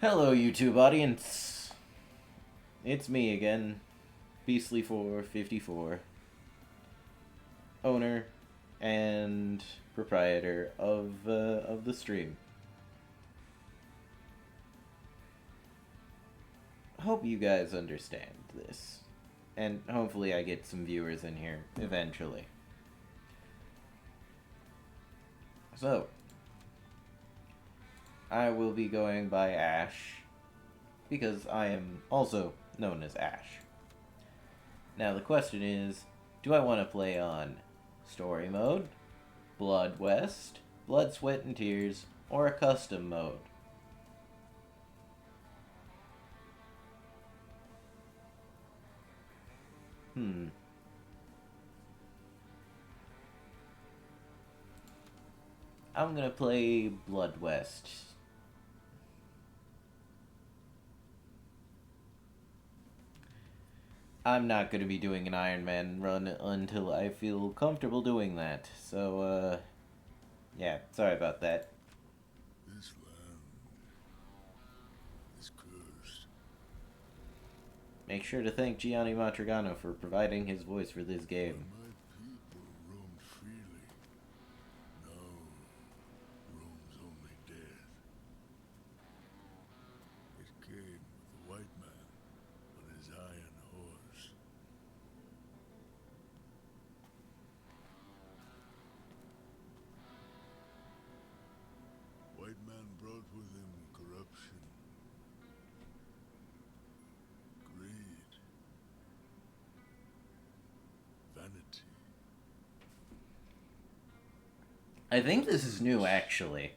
Hello, YouTube audience. It's me again, Beastly454, owner and proprietor of the stream. Hope you guys understand this, and hopefully I get some viewers in here eventually. So, I will be going by Ash, because I am also known as Ash. Now the question is, do I want to play on story mode, Blood West, Blood, Sweat, and Tears, or a custom mode? I'm gonna play Blood West. I'm not gonna be doing an Iron Man run until I feel comfortable doing that. So, yeah, sorry about that. This land is cursed. Make sure to thank Gianni Matrigano for providing his voice for this game. When my people roamed freely, now roams only death. It came with the white man on his iron horse. White man brought with him corruption, greed, vanity. I think this is new, actually.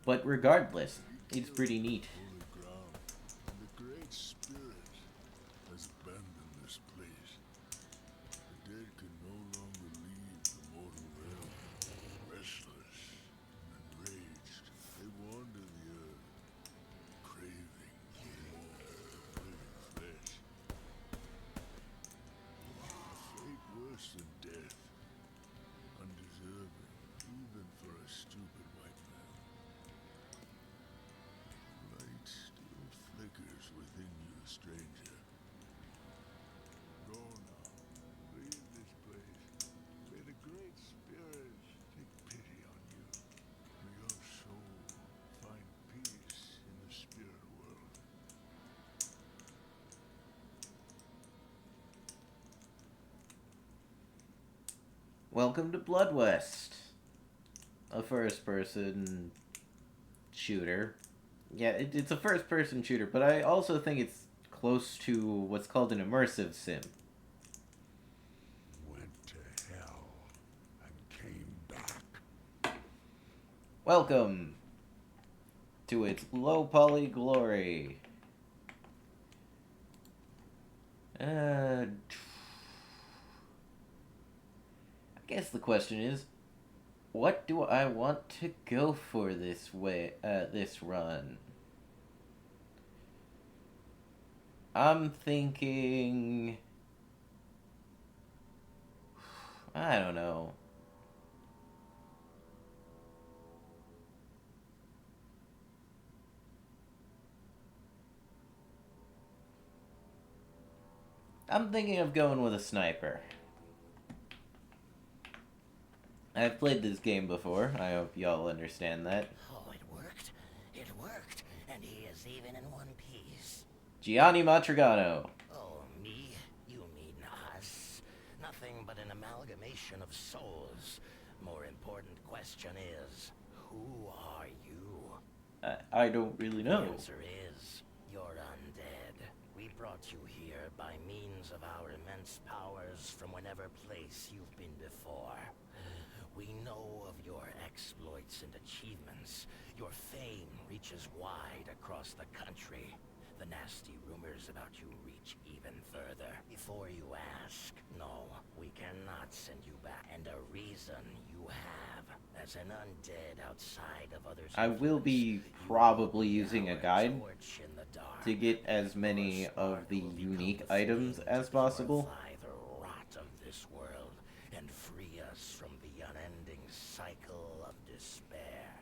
But regardless, it's pretty neat. Holy ground, and the great spirit has abandoned this place. The dead can no longer leave the mortal realm. Restless and enraged, they wander the earth, craving for more living flesh. A fate worse than death, undeserving even for a stupid white man. Light still flickers within you, stranger. Go now. Leave this place. May the Great Spirit take pity on you. May your soul find peace in the spirit world. Welcome to Blood West, a first-person shooter. Yeah, it's a first-person shooter, but I also think it's close to what's called an immersive sim. Went to hell and came back. Welcome to its low poly glory. I guess the question is, what do I want to go for this run? I'm thinking, I don't know. I'm thinking of going with a sniper. I've played this game before. I hope y'all understand that. Oh, it worked. It worked. And he is even in one piece. Gianni Matrigano. Oh, me? You mean us? Nothing but an amalgamation of souls. More important question is, who are you? I don't really The know. answer is, you're undead. We brought you here by means of our immense powers from whatever place you've been before. We know of your exploits and achievements. Your fame reaches wide across the country. The nasty rumors about you reach even further. Before you ask, no, we cannot send you back. And a reason you have. As an undead outside of others' I will be influence, you probably will using a now guide torch in the dark. to get as Your many of spark the will become unique the items flame as to possible. purify the rot of this world and free us from the unending cycle of despair.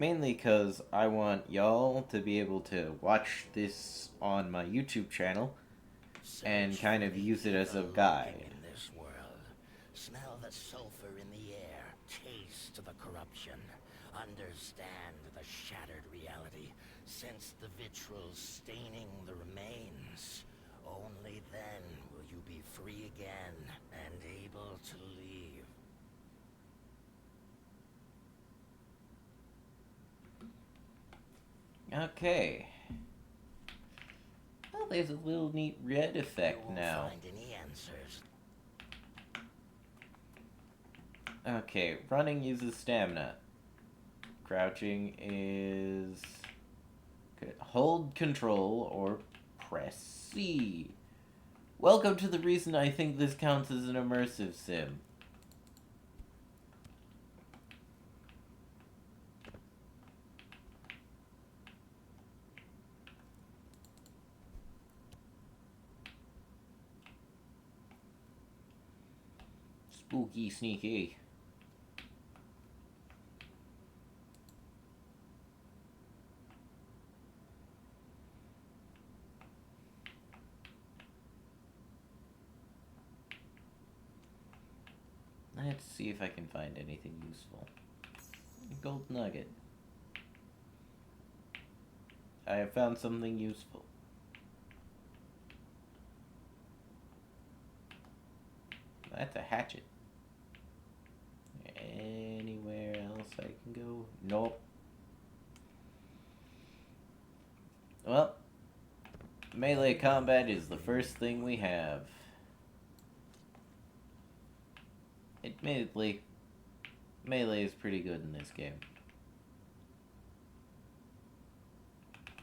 Mainly because I want y'all to be able to watch this on my YouTube channel and Search kind for of the use it as a evil guide. lurking in this world. Smell the sulfur in the air. Taste the corruption. Understand the shattered reality. Sense the vitriol staining the remains. Only then will you be free again and able to leave. Okay. Well, there's a little neat red You effect won't now. find any answers. Okay, running uses stamina. Crouching is... hold control or press C. Welcome to the reason I think this counts as an immersive sim. Spooky sneaky. Let's see if I can find anything useful. Gold nugget. I have found something useful. That's a hatchet. Anywhere else I can go? Nope. Well, melee combat is the first thing we have. Admittedly, melee is pretty good in this game.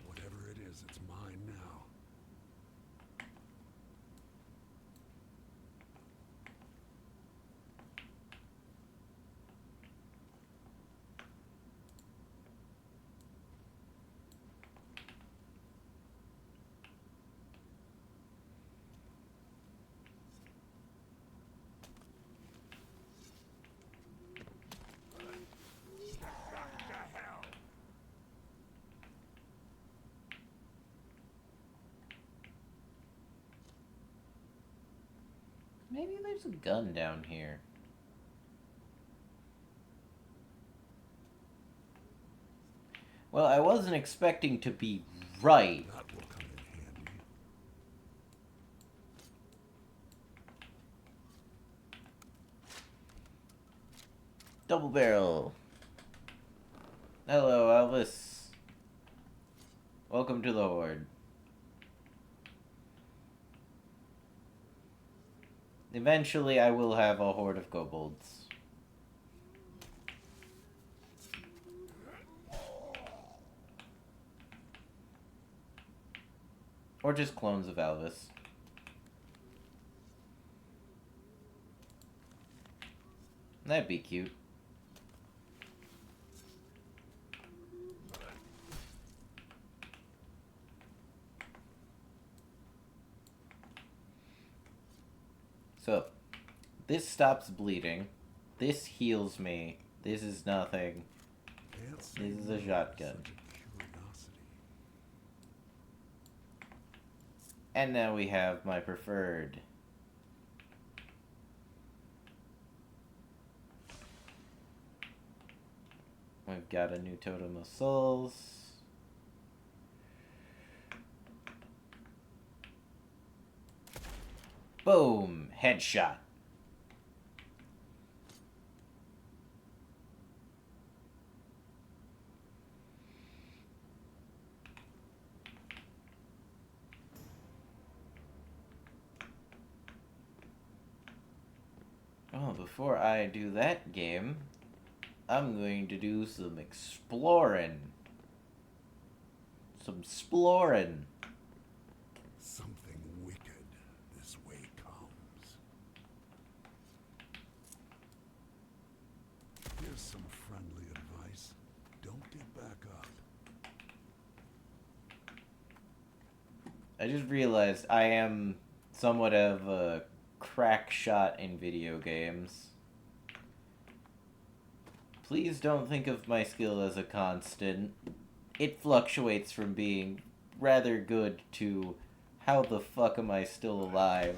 Whatever it is, it's mine now. Maybe there's a gun down here. Well, I wasn't expecting to be right. That will come in handy. Double barrel. Hello, Elvis. Welcome to the Horde. Eventually, I will have a horde of kobolds. Or just clones of Elvis. That'd be cute. So, this stops bleeding. This heals me. This is nothing. Can't say This is a no to shotgun. such a curiosity. And now we have my preferred. We've got a new Totem of Souls. Boom! Headshot. Oh, before I do that game, I'm going to do some exploring. Some exploring. Something wicked this way comes. Here's some friendly advice. Don't get back up. I just realized I am somewhat of a crack shot in video games. Please don't think of my skill as a constant. It fluctuates from being rather good to how the fuck am I still alive?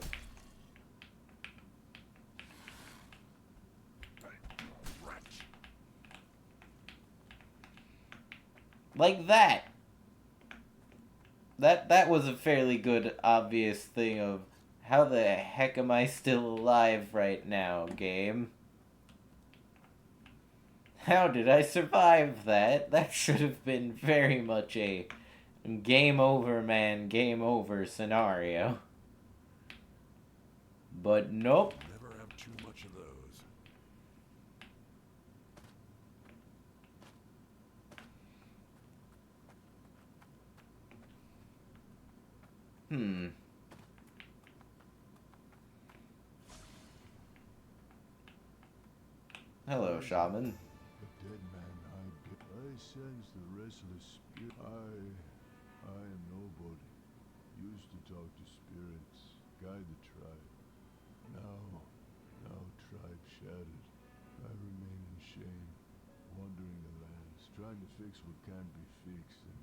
Like that! That was a fairly good, obvious thing of how the heck am I still alive right now, game? How did I survive that? That should have been very much a game over, man, game over scenario. But nope. Never have too much of those. Hello, shaman. The dead man I sense the restless spirit. I am nobody. Used to talk to spirits, guide the tribe. Now tribe shattered. I remain in shame, wandering the lands, trying to fix what can't be fixed and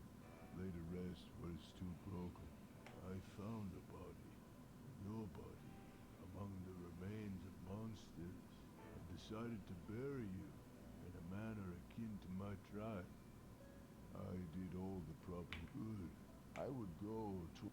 lay to rest what is too broken. I found a body, your body, among the remains of monsters. I decided to bury you in a manner akin to my tribe. I did all the proper good. I would go to...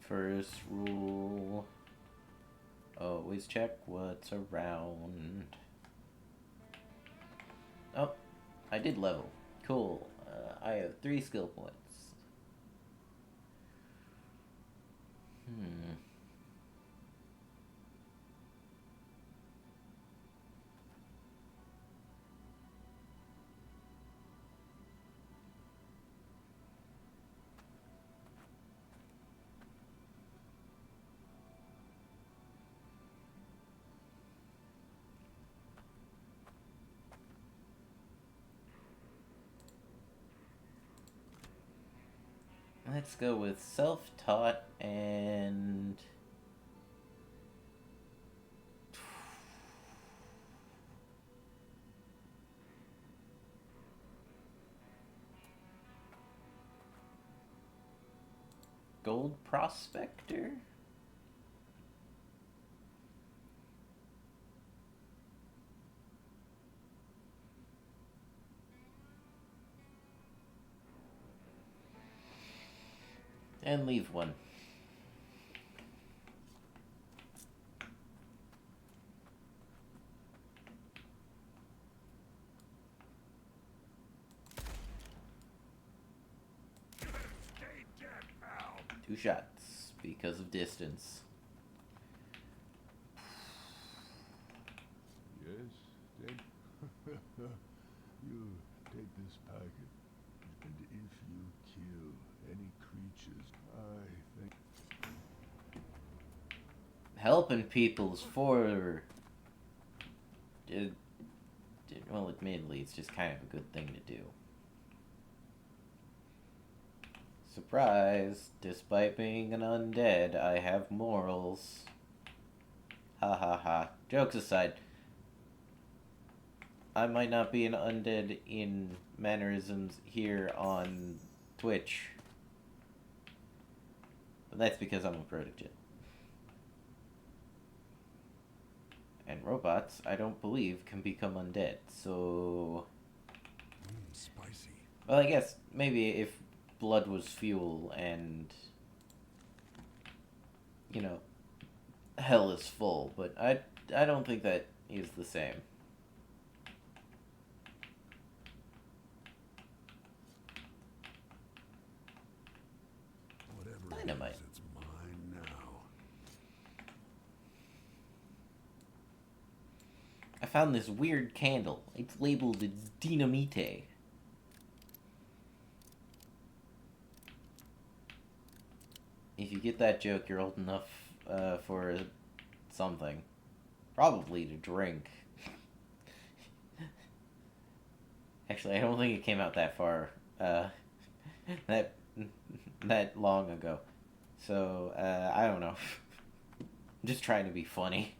First rule. Always check what's around. Oh, I did level. Cool. I have 3 skill points. Let's go with self-taught and... Gold Prospector? And leave one. Stay dead, pal! 2 shots because of distance. Yes, then you take this packet, and if you kill any creatures, I think... Helping people's for... well, admittedly, it's just kind of a good thing to do. Surprise! Despite being an undead, I have morals. Ha ha ha. Jokes aside, I might not be an undead in mannerisms here on Twitch. But that's because I'm a protege. And robots, I don't believe, can become undead, so... spicy. Well, I guess maybe if blood was fuel and... you know, hell is full, but I don't think that is the same. Whatever Dynamite. it is, it's mine now. found this weird candle. It's labeled Dynamite. If you get that joke, you're old enough for something. Probably to drink. Actually, I don't think it came out that far. That long ago. So, I don't know. I'm just trying to be funny.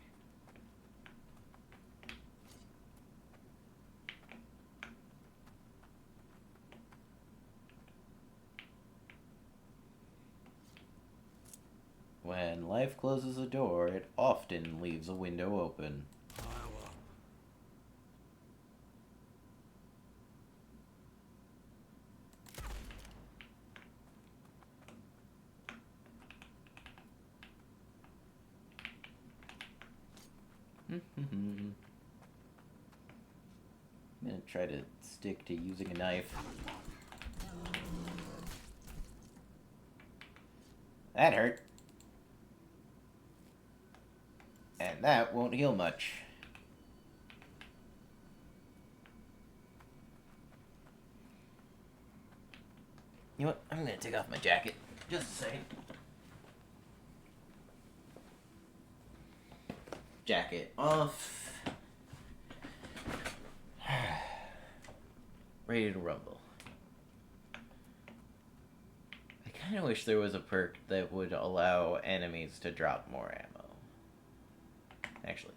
When life closes a door, it often leaves a window open. I'm gonna try to stick to using a knife. That hurt. And that won't heal much. You know what? I'm gonna take off my jacket. Just a second. Jacket off. Ready to rumble. I kinda wish there was a perk that would allow enemies to drop more ammo. Actually.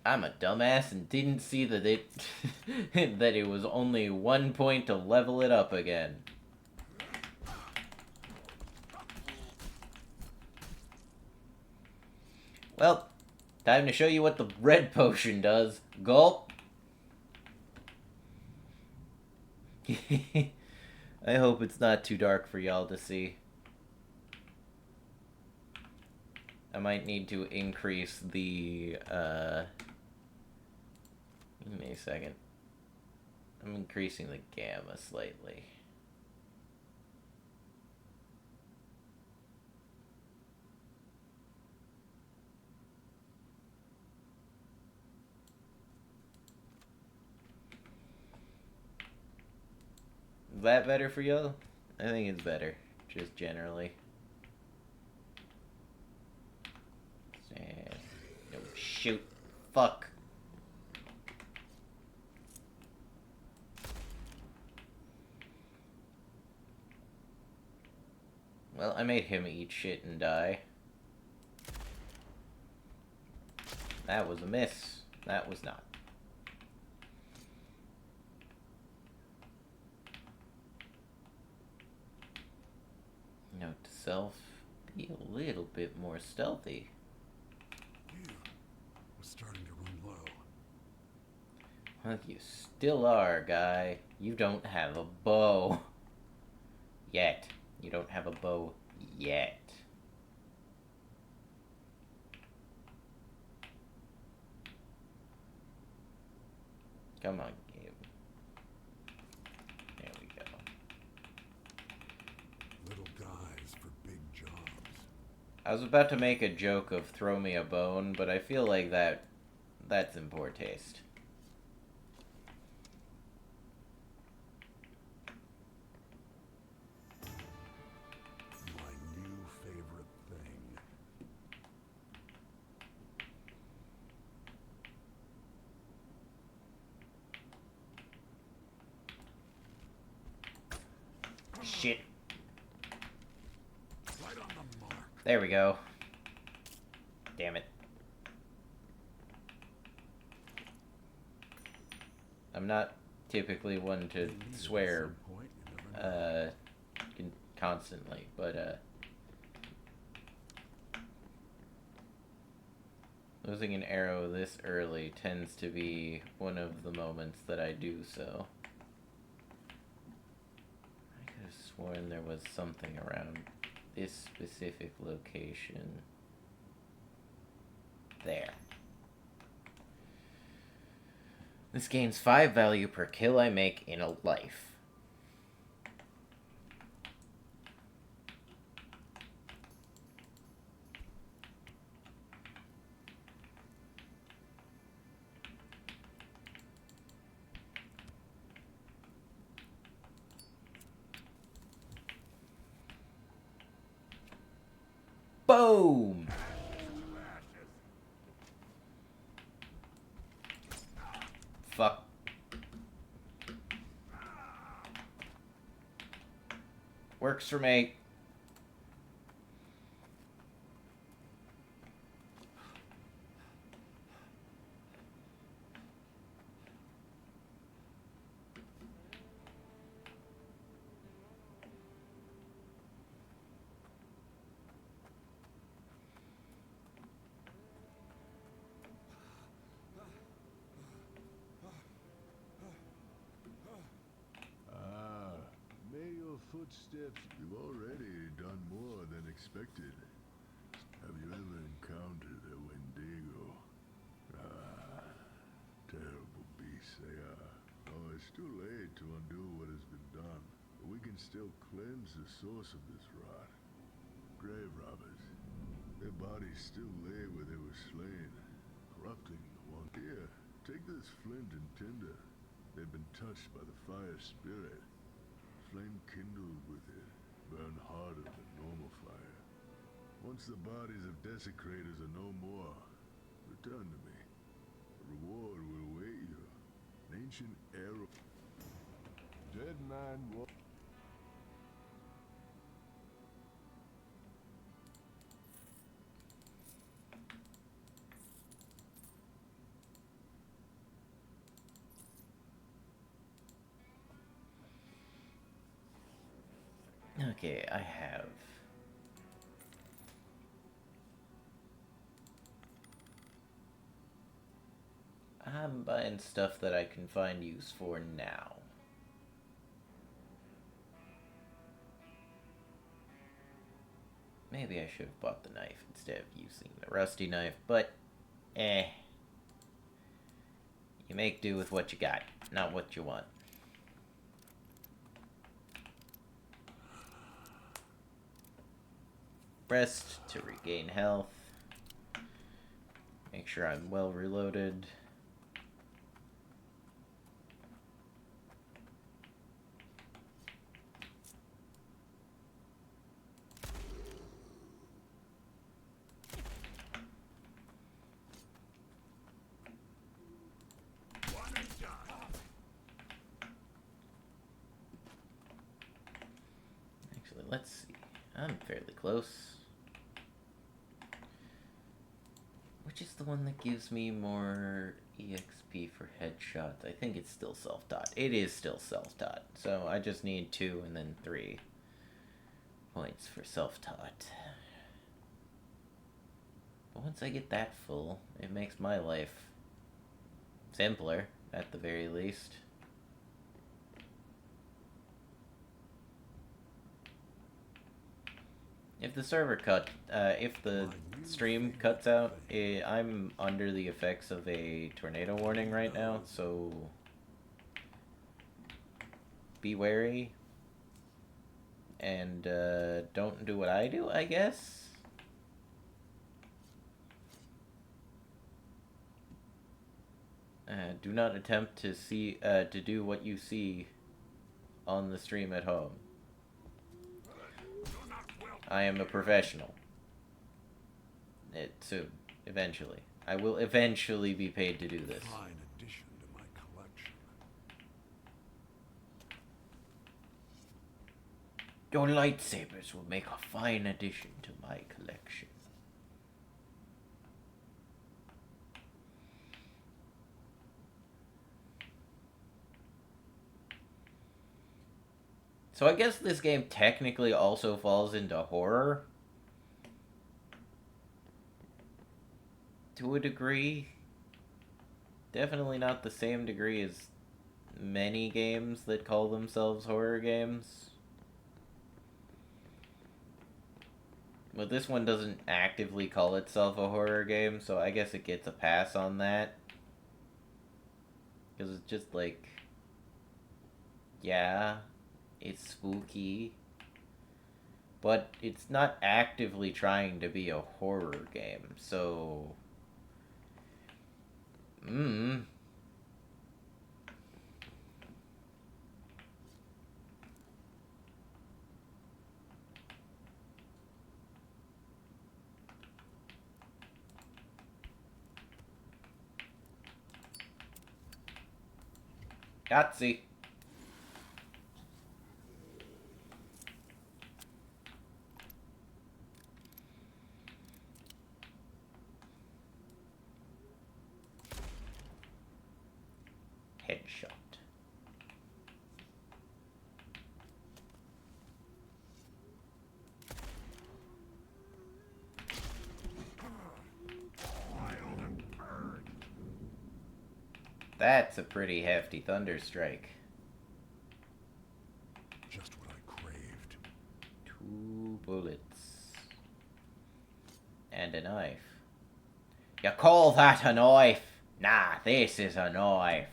I'm a dumbass and didn't see that that it was only 1 point to level it up again. Well, time to show you what the red potion does. Gulp. I hope it's not too dark for y'all to see. I might need to increase the, give me a second. I'm increasing the gamma slightly. Is that better for y'all? I think it's better, just generally. No, shoot. Fuck. Well, I made him eat shit and die. That was a miss. That was not. Note to self, be a little bit more stealthy. Yeah, we're starting to run low. Well, you still are, guy. You don't have a bow. Yet. You don't have a bow yet. Come on, game. There we go. Little guys for big jobs. I was about to make a joke of throw me a bone, but I feel like that's in poor taste. My new favorite thing. Shit. Right on the mark. There we go. Damn it. I'm not typically one to swear constantly, but losing an arrow this early tends to be one of the moments that I do so. I could have sworn there was something around this specific location. There. This gains 5 value per kill I make in a life. Boom! Fuck. Works for me. May your footsteps. You've already done more than expected. Have you ever encountered a Wendigo? Terrible beasts they are. Oh, it's too late to undo what has been done. But we can still cleanse the source of this rot. Grave robbers. Their bodies still lay where they were slain, corrupting one. Here, take this flint and tinder. They've been touched by the fire spirit. Flame kindled with it, burn harder than normal fire. Once the bodies of desecrators are no more, return to me. A reward will await you. An ancient arrow. Dead man walk. Okay, I have. I'm buying stuff that I can find use for now. Maybe I should have bought the knife instead of using the rusty knife, but you make do with what you got, not what you want. Rest to regain health. Make sure I'm well reloaded. Actually, let's see. I'm fairly close. Which is the one that gives me more EXP for headshots? I think it's still self-taught. It is still self-taught. So I just need 2 and then 3 points for self-taught. But once I get that full, it makes my life simpler, at the very least. If the server if the stream cuts out, I'm under the effects of a tornado warning right now, so be wary. And, don't do what I do, I guess? Do not attempt to to do what you see on the stream at home. I am a professional. Soon. Eventually. I will eventually be paid to do this. Fine addition to my collection. Your lightsabers will make a fine addition to my collection. So I guess this game technically also falls into horror. To a degree. Definitely not the same degree as many games that call themselves horror games. But this one doesn't actively call itself a horror game, so I guess it gets a pass on that. Because it's just like... yeah, it's spooky. But it's not actively trying to be a horror game, so... Yahtzee. Headshot. That's a pretty hefty thunder strike. Just what I craved. 2 bullets. And a knife. You call that a knife? Nah, this is a knife.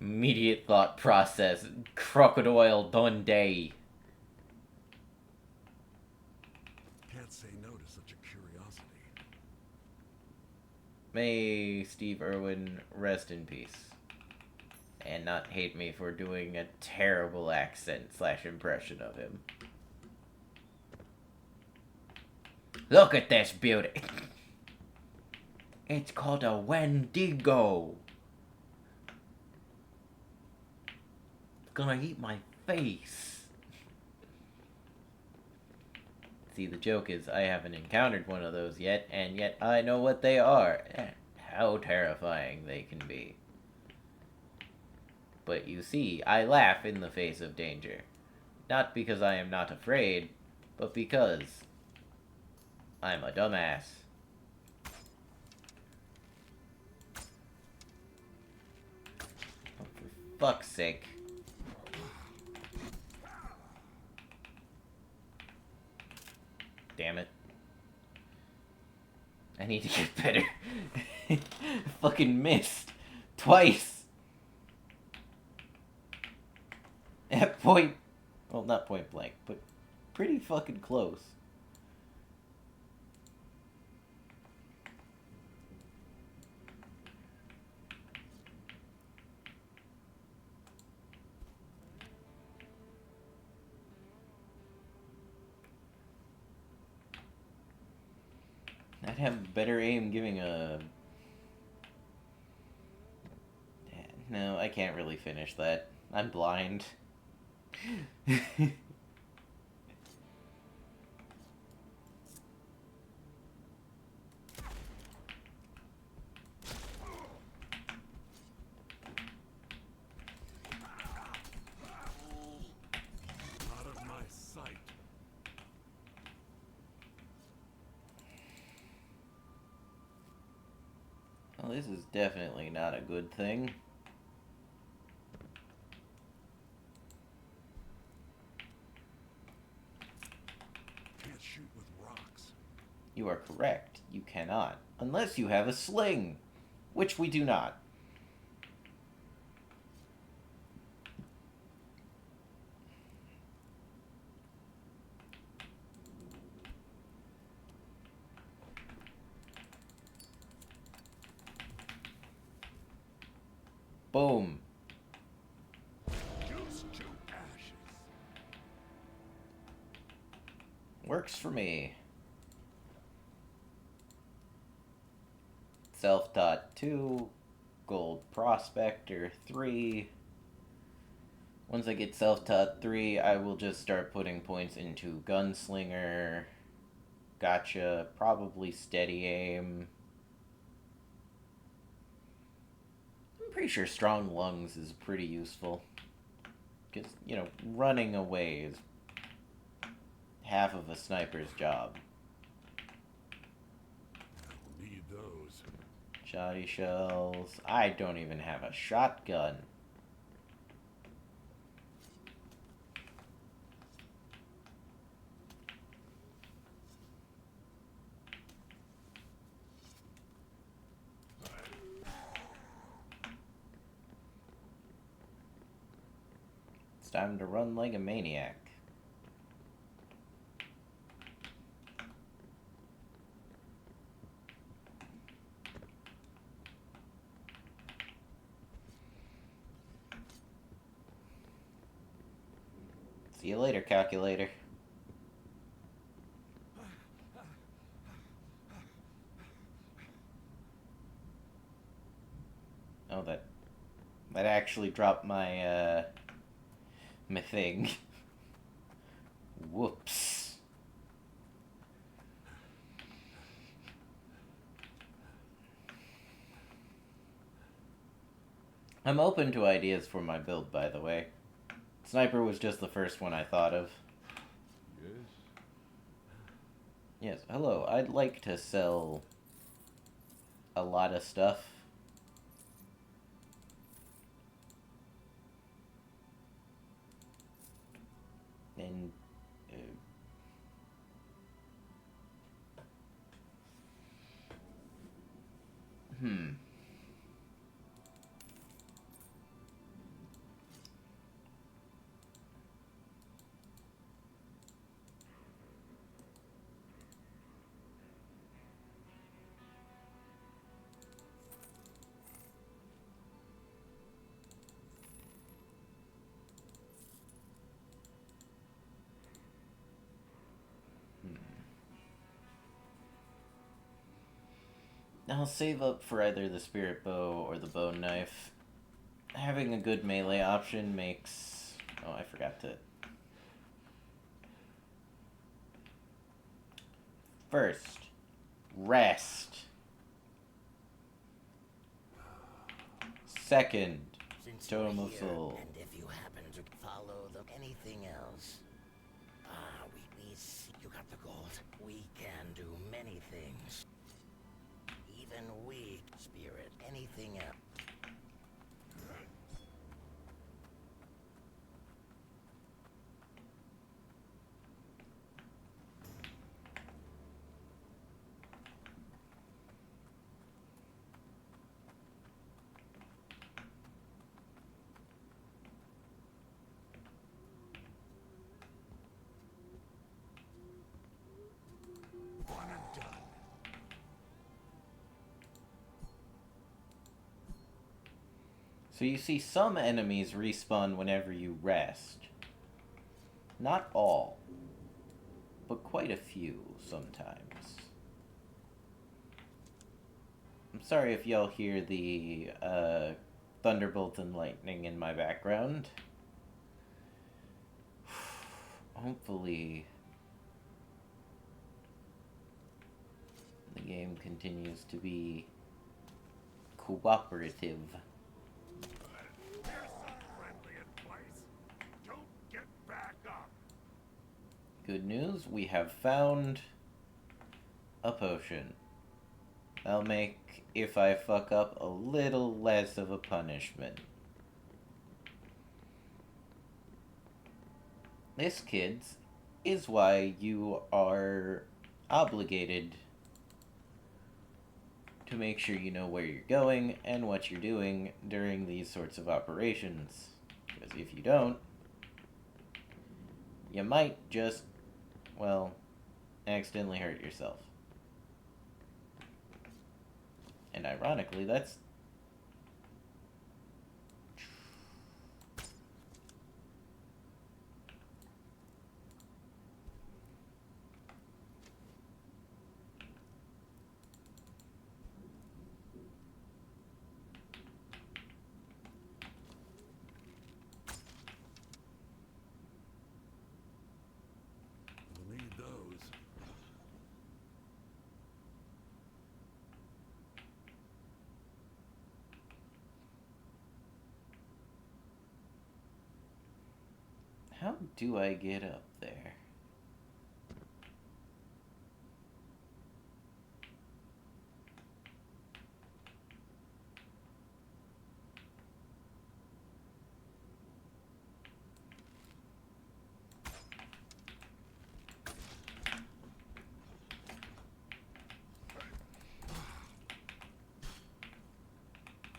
Immediate thought process. Crocodile Dundee. Can't say no to such a curiosity. May Steve Irwin rest in peace. And not hate me for doing a terrible accent / impression of him. Look at this beauty. It's called a Wendigo. It's gonna eat my face. See, the joke is I haven't encountered one of those yet, and yet I know what they are, and how terrifying they can be. But you see, I laugh in the face of danger. Not because I am not afraid, but because I'm a dumbass. Oh, for fuck's sake. Damn it. I need to get better. Fucking missed. Twice. At point... Well, not point blank, but pretty fucking close. I'd have better aim giving a... No, I can't really finish that. I'm blind. Out of my sight. Well, this is definitely not a good thing. Can't shoot with rocks. You are correct. You cannot. Unless you have a sling. Which we do not. Boom. Juice to ashes. Works for me. Self-taught 2. Gold Prospector 3. Once I get self-taught 3, I will just start putting points into Gunslinger. Gotcha. Probably Steady Aim. I'm pretty sure Strong Lungs is pretty useful. Because, you know, running away is half of a sniper's job. I'll need those. Shoddy shells. I don't even have a shotgun. It's time to run like a maniac. See you later, calculator. Oh, that That actually dropped my, my thing. Whoops. I'm open to ideas for my build, by the way. Sniper was just the first one I thought of. Yes? Yes, hello. I'd like to sell a lot of stuff. And hmm. I'll save up for either the spirit bow or the bone knife. Having a good melee option makes... Oh, I forgot to... First, rest. Second, Since Totem you're of here, Soul. and if you happen to follow them, anything else? We see you got the gold. We can do many things. Even we, spirit, anything else. One and done. So you see some enemies respawn whenever you rest. Not all, but quite a few sometimes. I'm sorry if y'all hear the thunderbolt and lightning in my background. Hopefully the game continues to be cooperative. Here's some friendly advice. Don't get back up. Good news, we have found a potion. That'll make, if I fuck up, a little less of a punishment. This, kids, is why you are obligated to make sure you know where you're going and what you're doing during these sorts of operations. Because if you don't, you might just, well, accidentally hurt yourself. And ironically, that's... We'll need those. How do I get up there?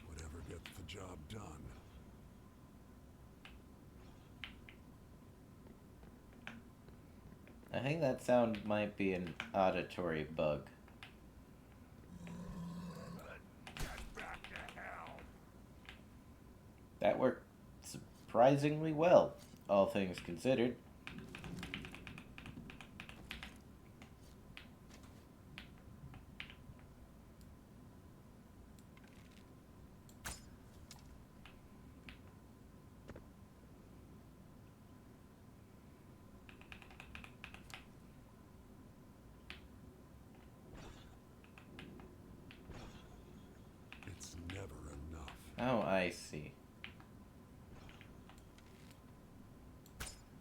Whatever gets the job done. I think that sound might be an auditory bug. Get back to hell. That worked surprisingly well, all things considered. I see.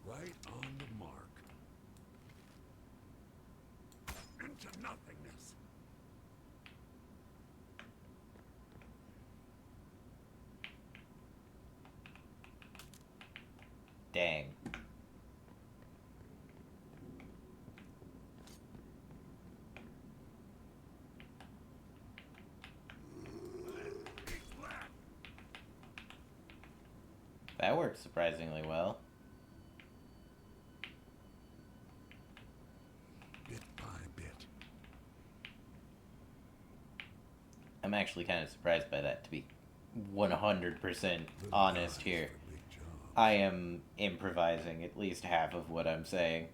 Right on the mark. Into nothingness. Dang. That worked surprisingly well. Bit by bit. I'm actually kind of surprised by that, to be 100% Little honest guys here. for big jobs. I am improvising at least half of what I'm saying.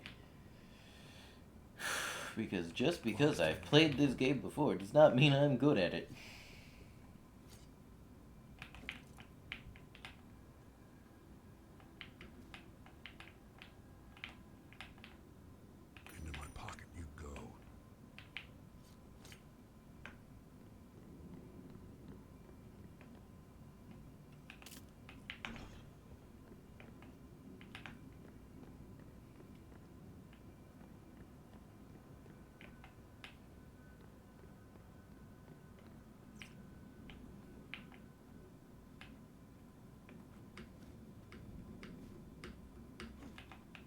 Because just because I've played this game before does not mean I'm good at it. Into my pocket you go.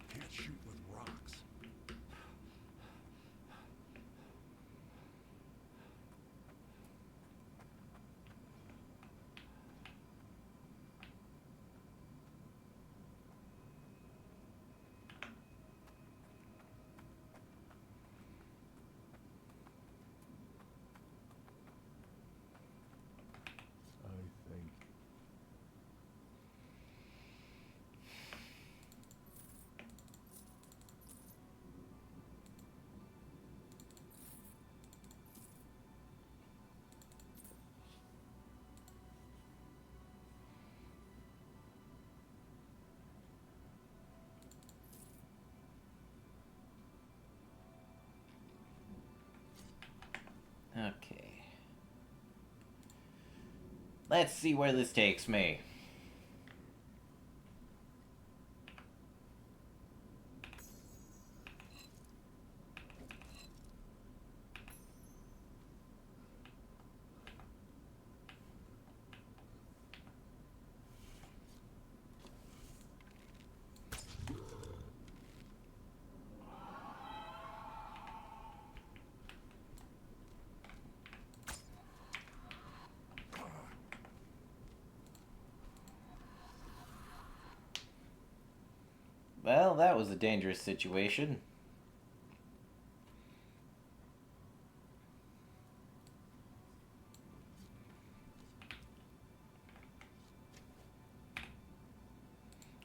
Can't shoot with rocks. I think. Okay. Let's see where this takes me. Well, that was a dangerous situation.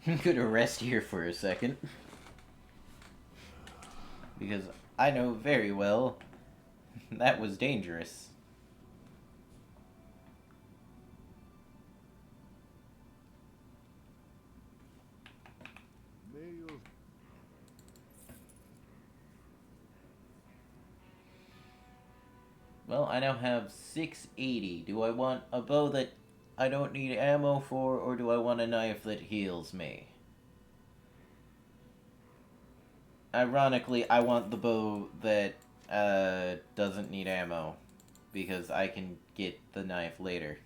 I'm gonna rest here for a second. Because I know very well that was dangerous. Mail. Well, I now have 680. Do I want a bow that I don't need ammo for, or do I want a knife that heals me? Ironically, I want the bow that doesn't need ammo, because I can get the knife later.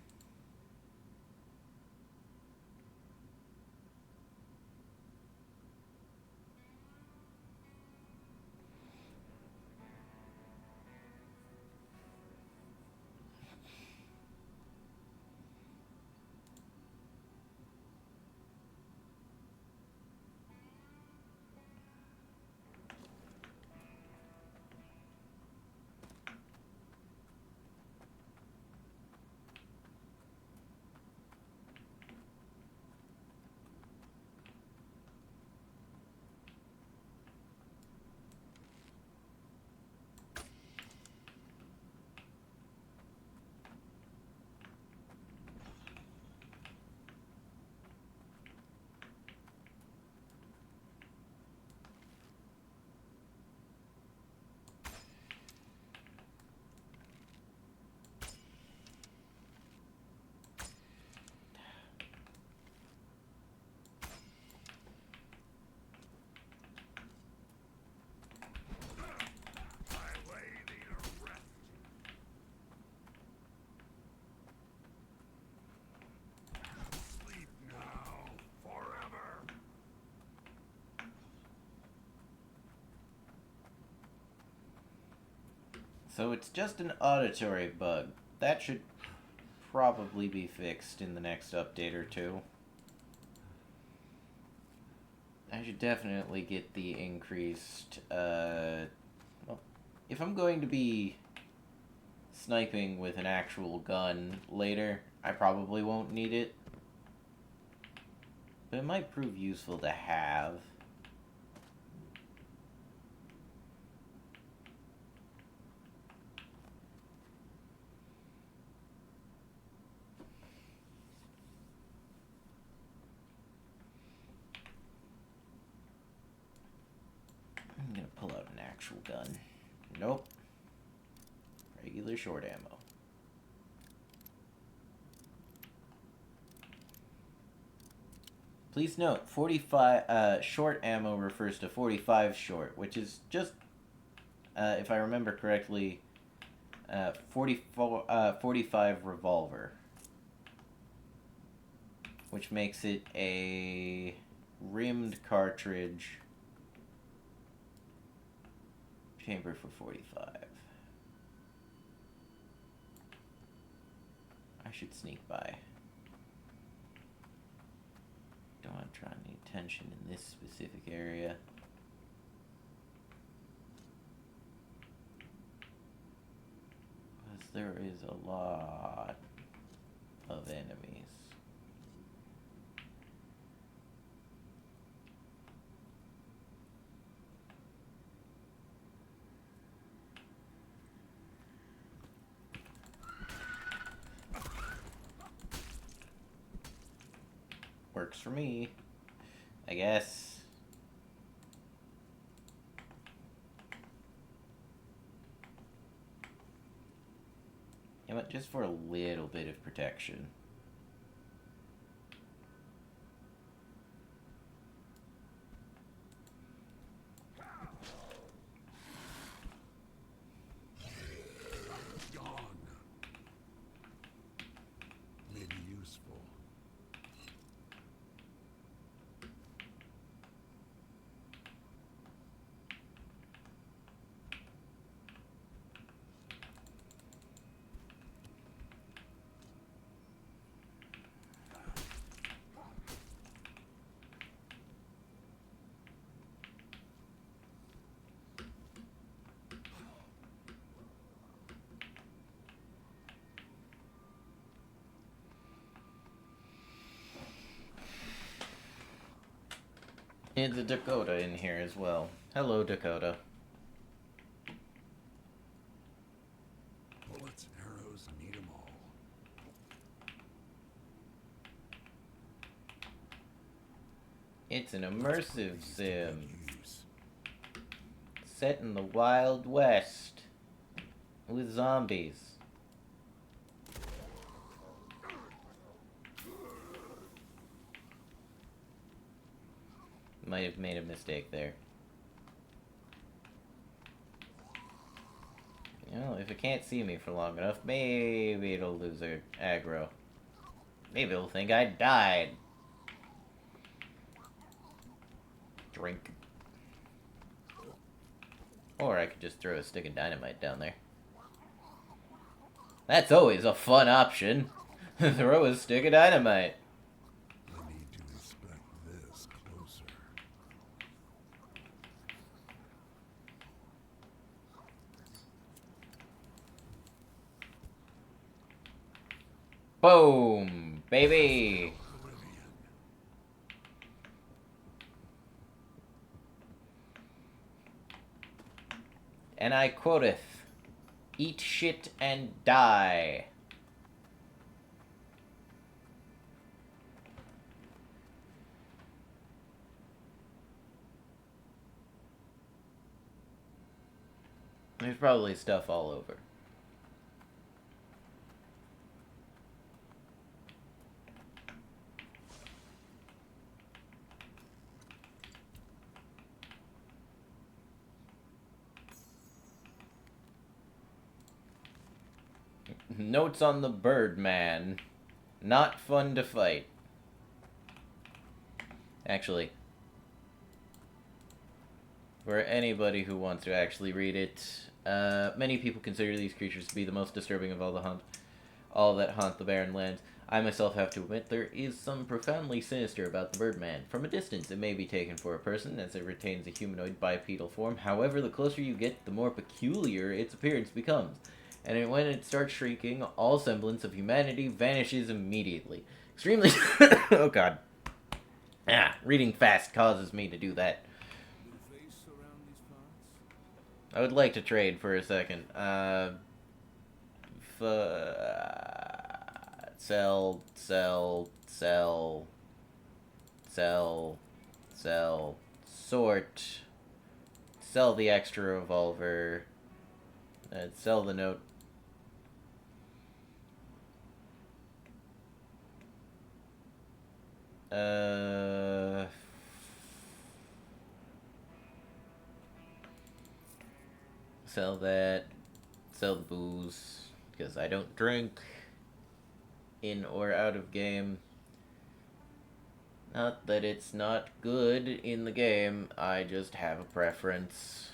So it's just an auditory bug. That should probably be fixed in the next update or two. I should definitely get the increased, well, if I'm going to be sniping with an actual gun later, I probably won't need it. But it might prove useful to have. I'm gonna pull out an actual gun. Nope. Regular short ammo. Please note, 45 short ammo refers to 45 short, which is just, if I remember correctly, 45 revolver, which makes it a rimmed cartridge chamber for 45. I should sneak by. Don't want to draw any attention in this specific area. Because there is a lot of enemies. Works for me, I guess. You know what, just for a little bit of protection. Gone. May be useful. It's a Dakota in here as well. Hello, Dakota. Bullets, arrows, need 'em all. It's an immersive sim Use. set in the Wild West with zombies. Might have made a mistake there. You know, if it can't see me for long enough, maybe it'll lose their aggro. Maybe it'll think I died. Drink. Or I could just throw a stick of dynamite down there. That's always a fun option. Throw a stick of dynamite. I need to inspect this closer. Boom, baby. Oblivion. And I quoteth, eat shit and die. There's probably stuff all over. Notes on the Birdman. Not fun to fight. Actually, for anybody who wants to actually read it, Many people consider these creatures to be the most disturbing of all that haunt the barren lands. I myself have to admit there is some profoundly sinister about the Birdman. From a distance, it may be taken for a person, as it retains a humanoid bipedal form. However, the closer you get, the more peculiar its appearance becomes. And when it starts shrinking, all semblance of humanity vanishes immediately. Extremely... oh god. Reading fast causes me to do that. I would like to trade for a second. Sell, sort, sell the extra revolver, sell the note. Sell that, sell the booze, because I don't drink in or out of game. Not that it's not good in the game, I just have a preference.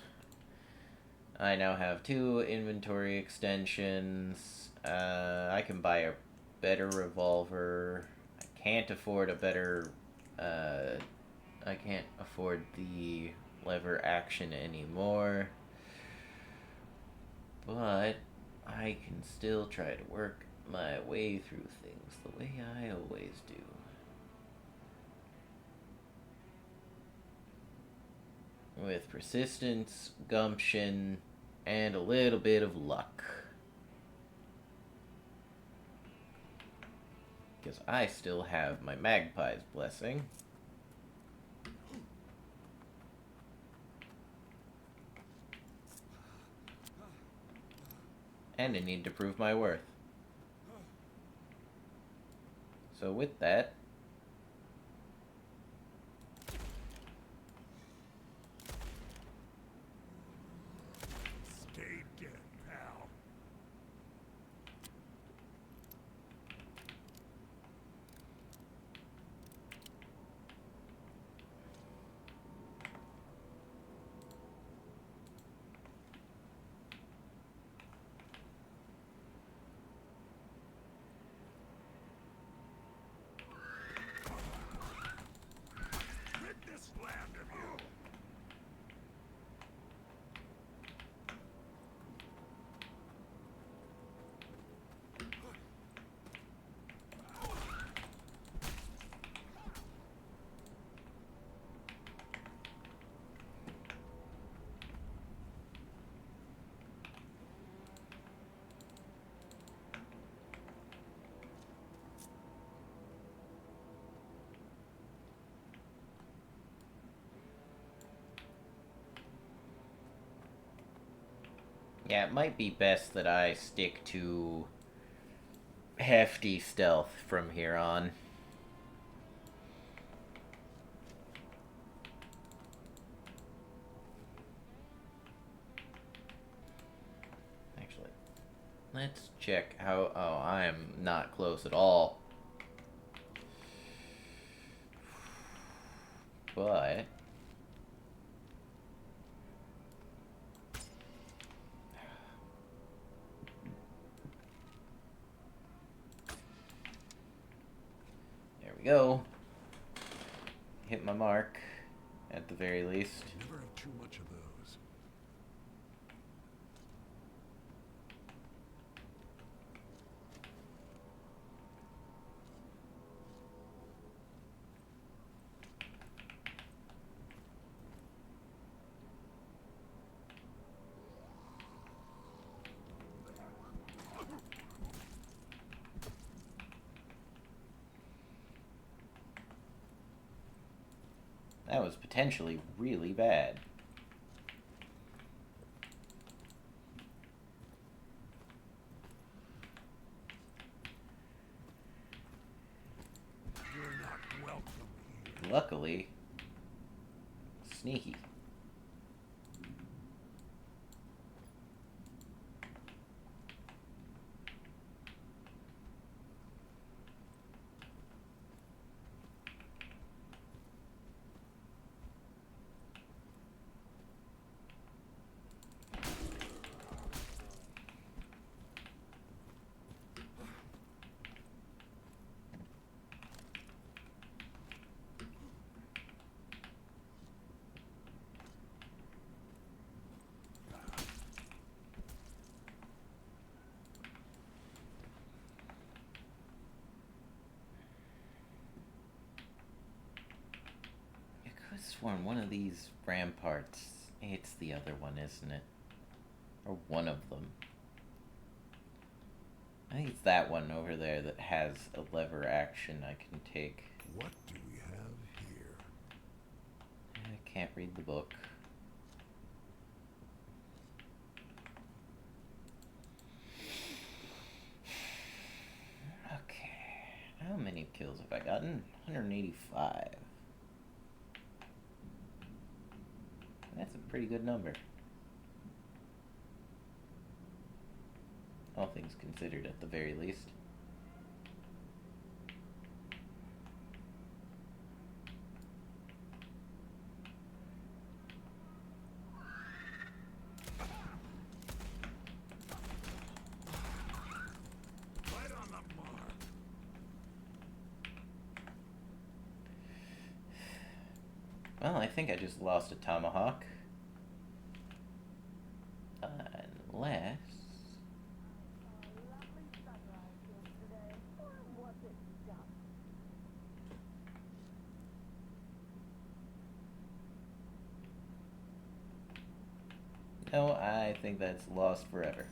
I now have 2 inventory extensions. I can buy a better revolver. I can't afford a better... I can't afford the lever action anymore. But I can still try to work my way through things the way I always do. With persistence, gumption, and a little bit of luck. Because I still have my Magpie's Blessing. And I need to prove my worth. So with that... Stay dead, pal. Rid this land of you. Yeah, it might be best that I stick to hefty stealth from here on. Actually, let's check how... Oh, I am not close at all. But... there we go. Hit my mark, at the very least. Never have too much of those. That was potentially really bad. You're not welcome here. Luckily, sneaky. sworn one of these ramparts. It's the other one, isn't it? Or one of them. I think it's that one over there that has a lever action I can take. What do we have here? I can't read the book. Okay. How many kills have I gotten? 185. That's a pretty good number. All things considered, at the very least. Right on the mark. Well, I think I just lost a tomahawk. Unless... No, I think that's lost forever.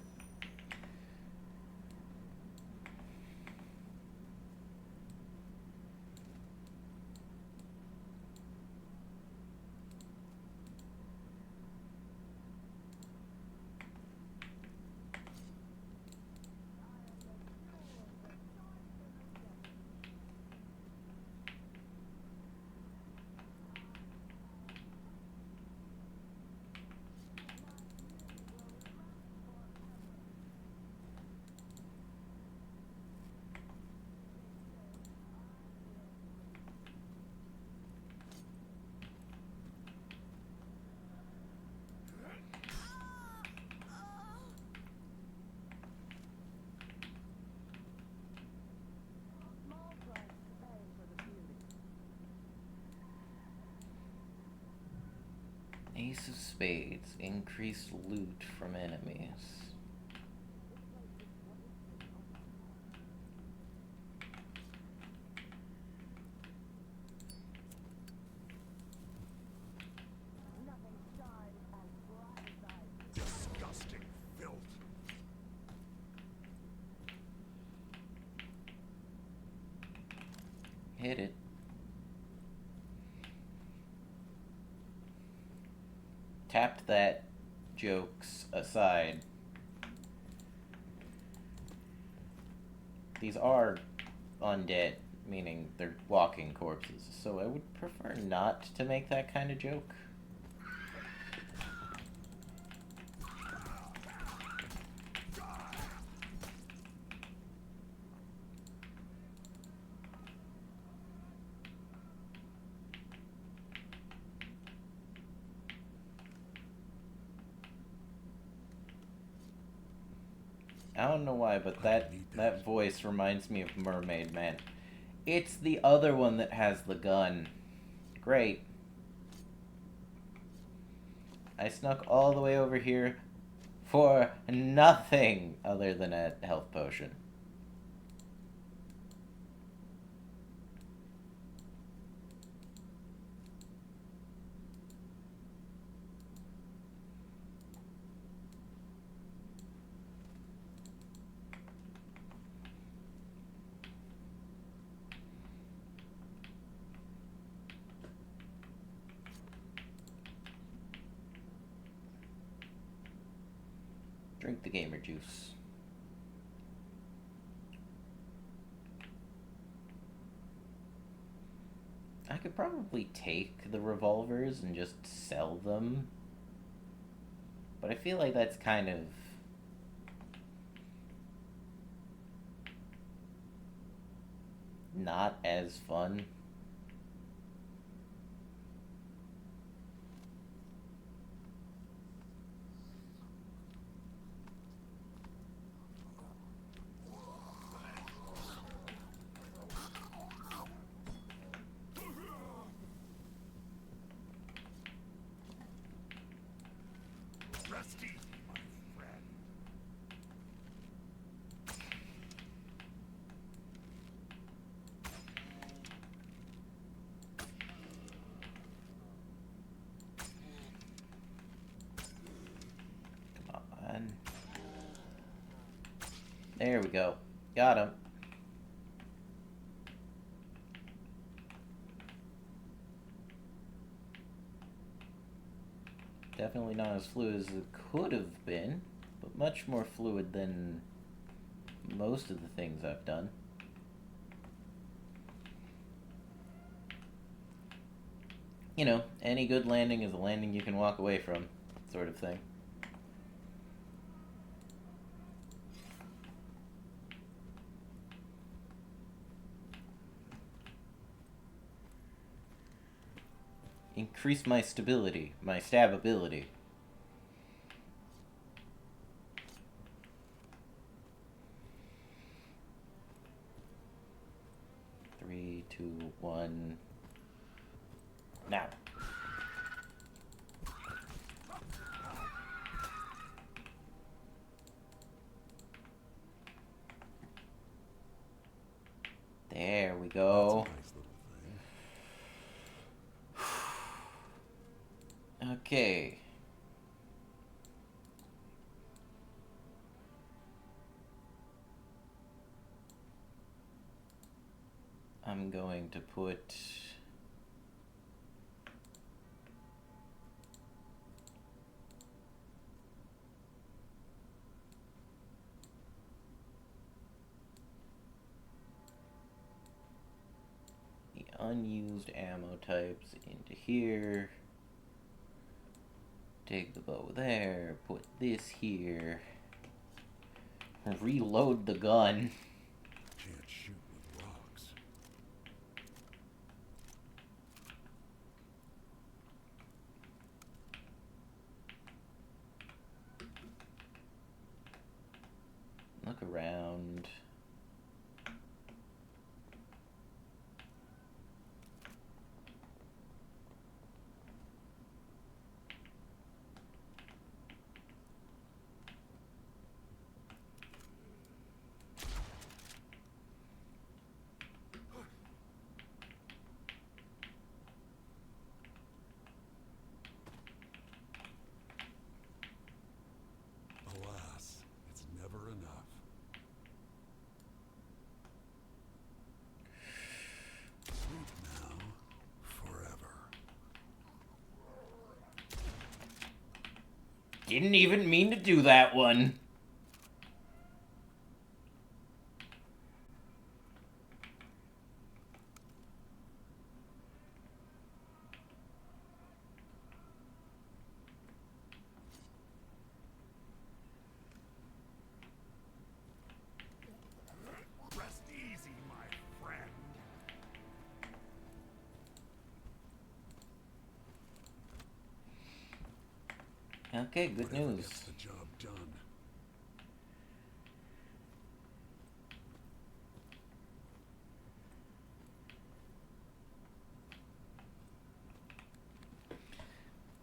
Ace of Spades. Increased loot from enemies. Disgusting filth. Hit it. Tapped that, jokes aside. These are undead, meaning they're walking corpses, so I would prefer not to make that kind of joke. I don't know why, but that voice reminds me of Mermaid Man. It's the other one that has the gun. Great. I snuck all the way over here for nothing other than a health potion. Drink the gamer juice. I could probably take the revolvers and just sell them. But I feel like that's kind of... not as fun. Rest easy, my friend. There we go. Got him. Definitely not as fluid as it could have been, but much more fluid than most of the things I've done. You know, any good landing is a landing you can walk away from, sort of thing. Increase my stability, my stabability. Three, two, one. Now. There we go. Nice little thing. Okay. I'm going to put the unused ammo types into here. Take the bow there, put this here. Reload the gun. Can't shoot with rocks. Look around. Alas, it's never enough. Sleep now, forever. Didn't even mean to do that one. Rest easy, my friend. Okay, good Whatever news. gets the job done.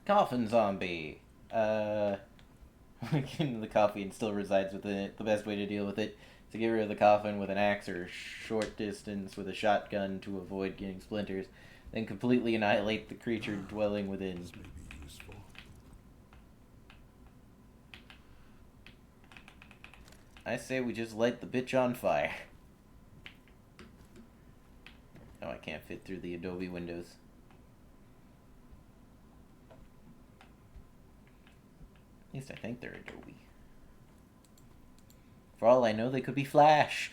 Coffin zombie. The coffin still resides within it. The best way to deal with it is to get rid of the coffin with an axe or short distance with a shotgun to avoid getting splinters, then completely annihilate the creature dwelling within. This may be useful. I say we just light the bitch on fire. Oh, I can't fit through the Adobe windows. At least I think they're Adobe. For all I know, they could be Flash.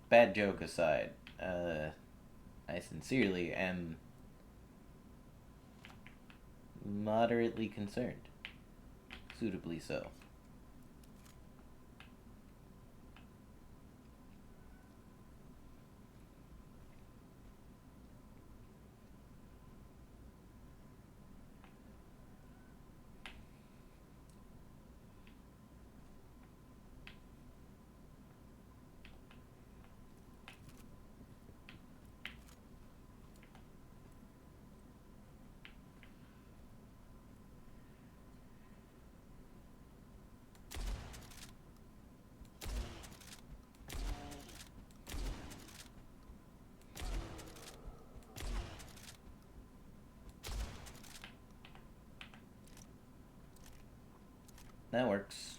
Bad joke aside, I sincerely am moderately concerned. Suitably so. that works.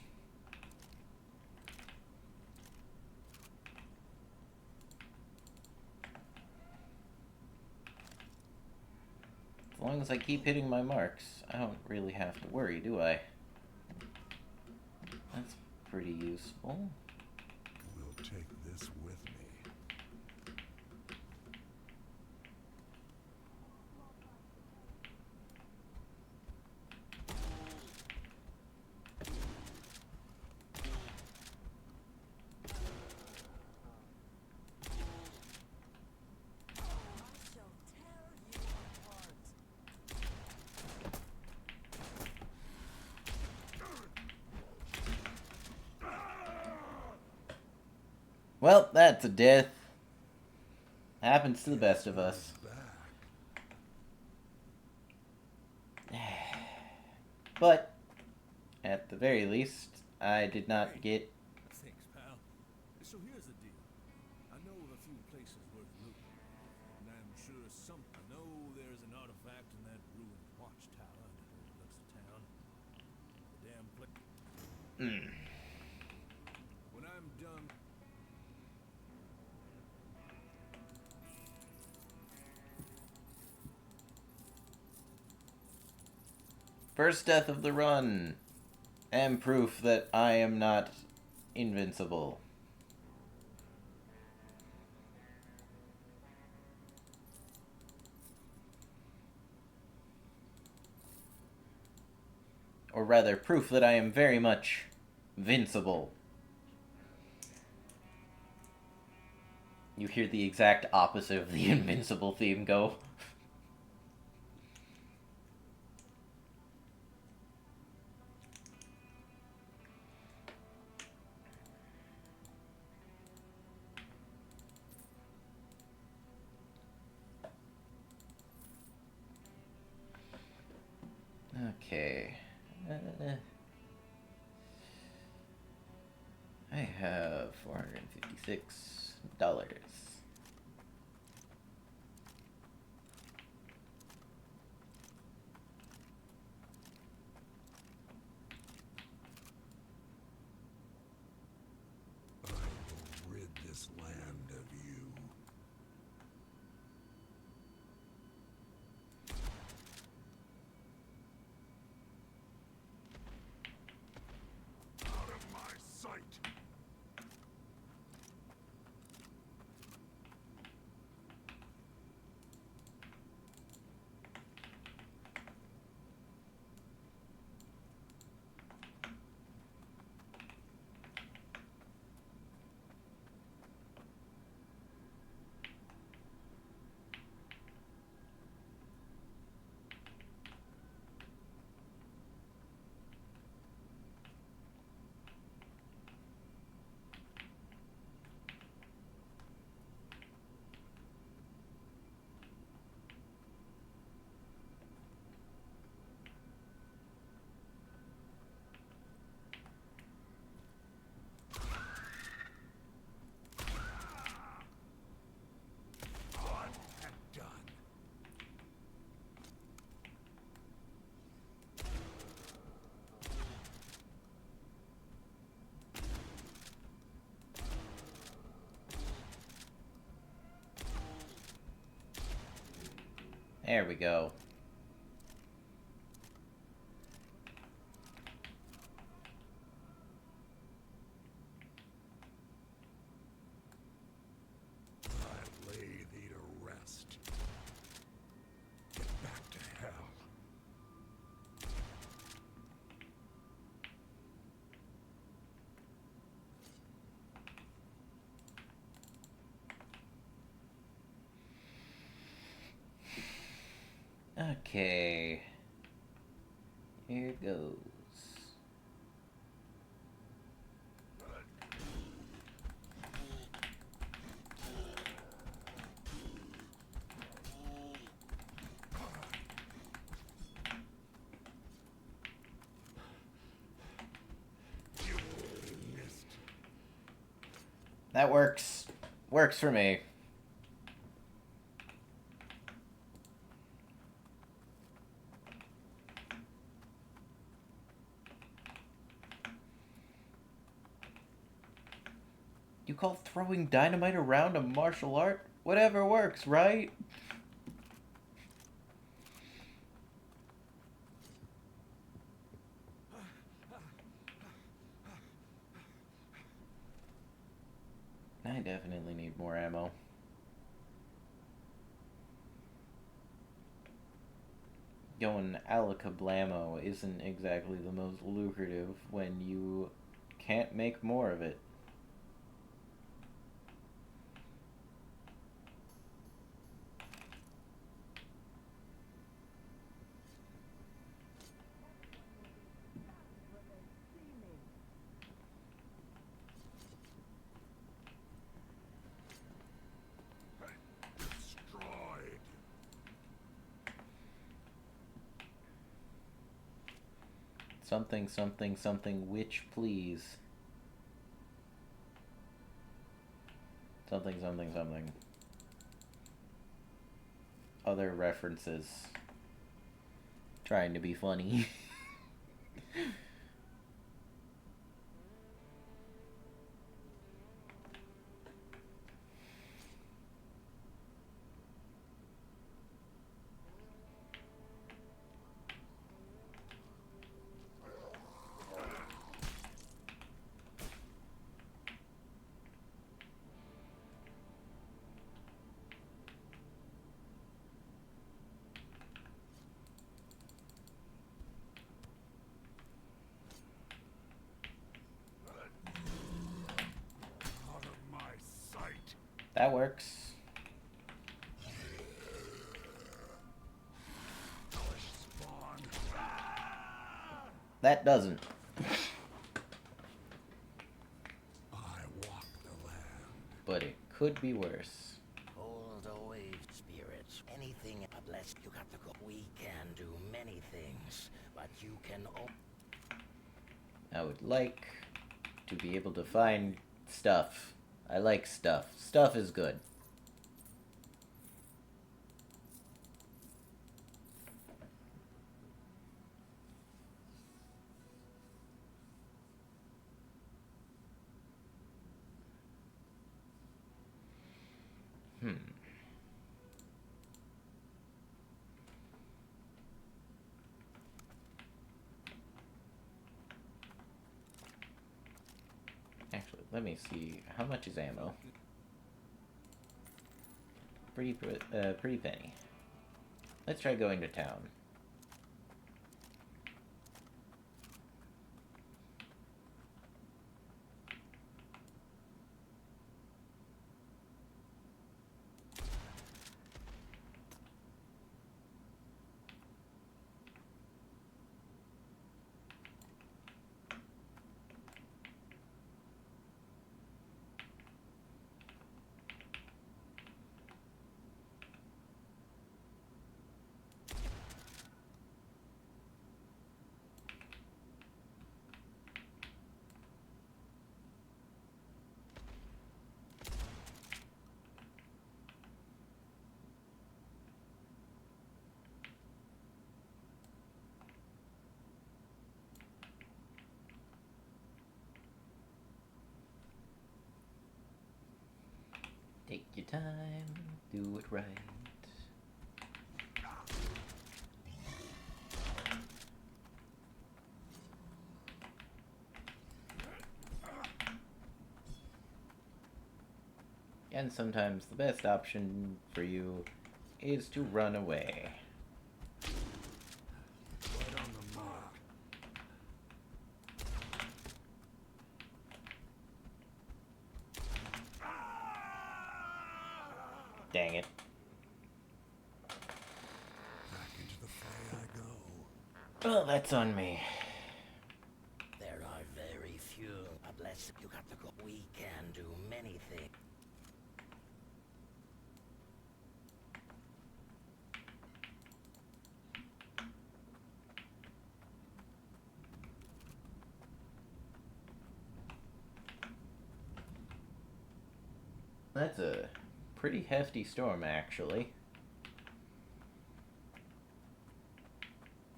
As long as I keep hitting my marks, I don't really have to worry, do I? That's pretty useful. Will take this with me. Well, that's a death. Happens to the best of us. But, at the very least, I did not get... Thanks, pal. So here's the deal. I know of a few places worth looting. And I'm sure I know there's an artifact in that ruined watchtower that overlooks the town. The damn place. When I'm done... First death of the run, and proof that I am not invincible. Or rather, proof that I am very much vincible. You hear the exact opposite of the invincible theme go. Okay. I have $456. I will rid this land of you. Out of my sight! There we go. I lay thee to rest. Get back to hell. Okay. Here goes. That works. Works for me. You call throwing dynamite around a martial art? Whatever works, right? I definitely need more ammo. Going Alakablamo isn't exactly the most lucrative when you can't make more of it. Destroyed. Something, something, something, which please. Something, something, something. Other references. Trying to be funny. Out of my sight. That works. Spawn. That doesn't. I walk the land. But it could be worse. Hold away, spirits. Anything unless you got to go. We can do many things, but you can I would like to be able to find stuff. I like stuff. Stuff is good. Actually, let me see. How much is ammo? Pretty penny. Let's try going to town. Take your time, do it right. And sometimes the best option for you is to run away. Right on the mark. Dang it. Back into the fray I go. Well, that's on me. There are very few unless you got to go. We can do many things. That's a pretty hefty storm, actually.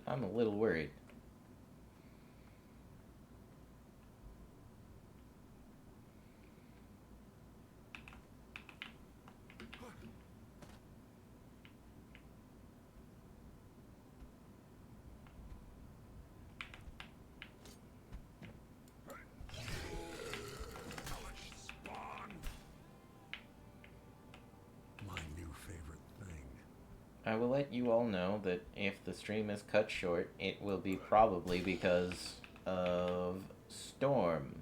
I'm a little worried. I will let you all know that if the stream is cut short, it will be probably because of Storm.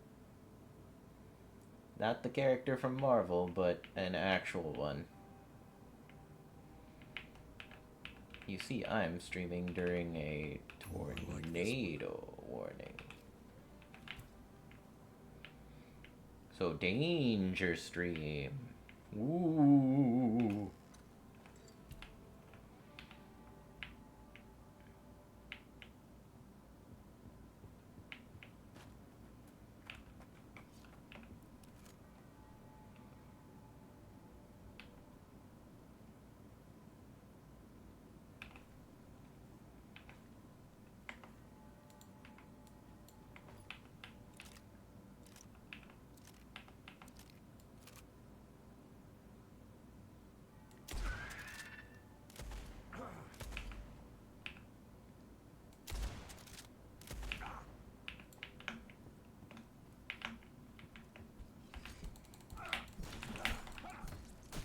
Not the character from Marvel, but an actual one. You see, I'm streaming during a tornado warning. So, danger stream. Ooh.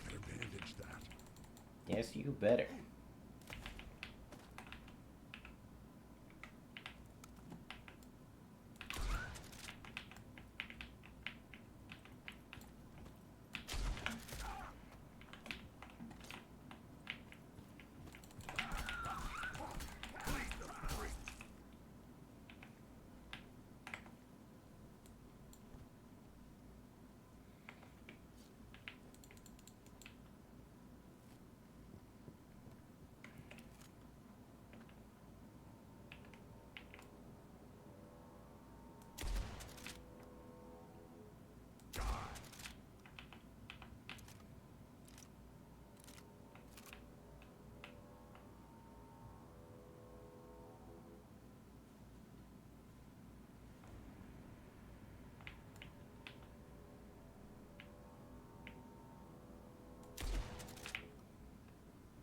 Better bandage that. Yes, you better.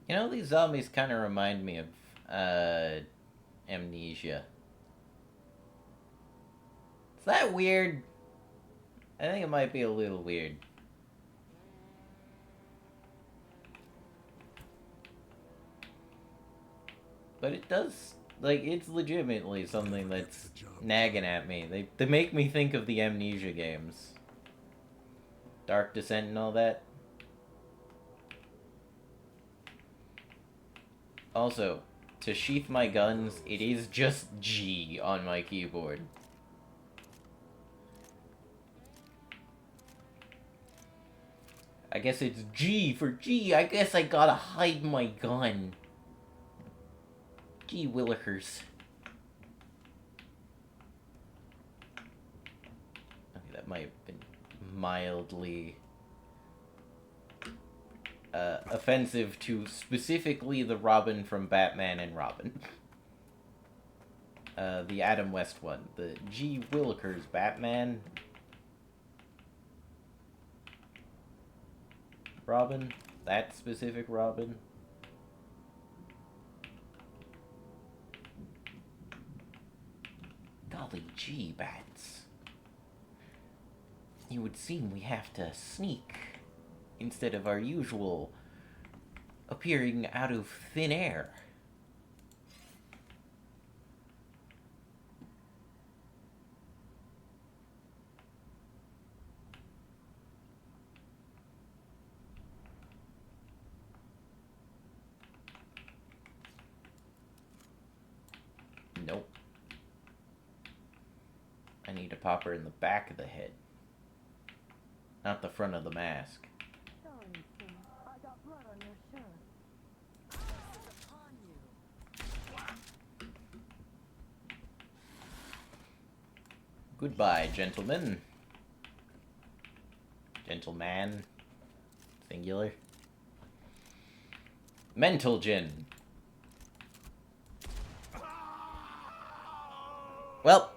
You know, these zombies kind of remind me of, Amnesia. Is that weird? I think it might be a little weird. But it does, like, it's legitimately something that's nagging at me. They make me think of the Amnesia games. Dark Descent and all that. Also, to sheath my guns, it is just G on my keyboard. I guess it's G for G. I guess I gotta hide my gun. Gee willikers. Okay, that might have been mildly offensive to specifically the Robin from Batman and Robin. The Adam West one. The G. Willikers Batman. Robin. That specific Robin. Golly gee, bats. It would seem we have to sneak instead of our usual appearing out of thin air. Nope. I need to pop her in the back of the head, not the front of the mask. Sorry, sir. I got blood on your shirt. Goodbye, gentlemen. Gentleman. Singular. Mental Gin. Well.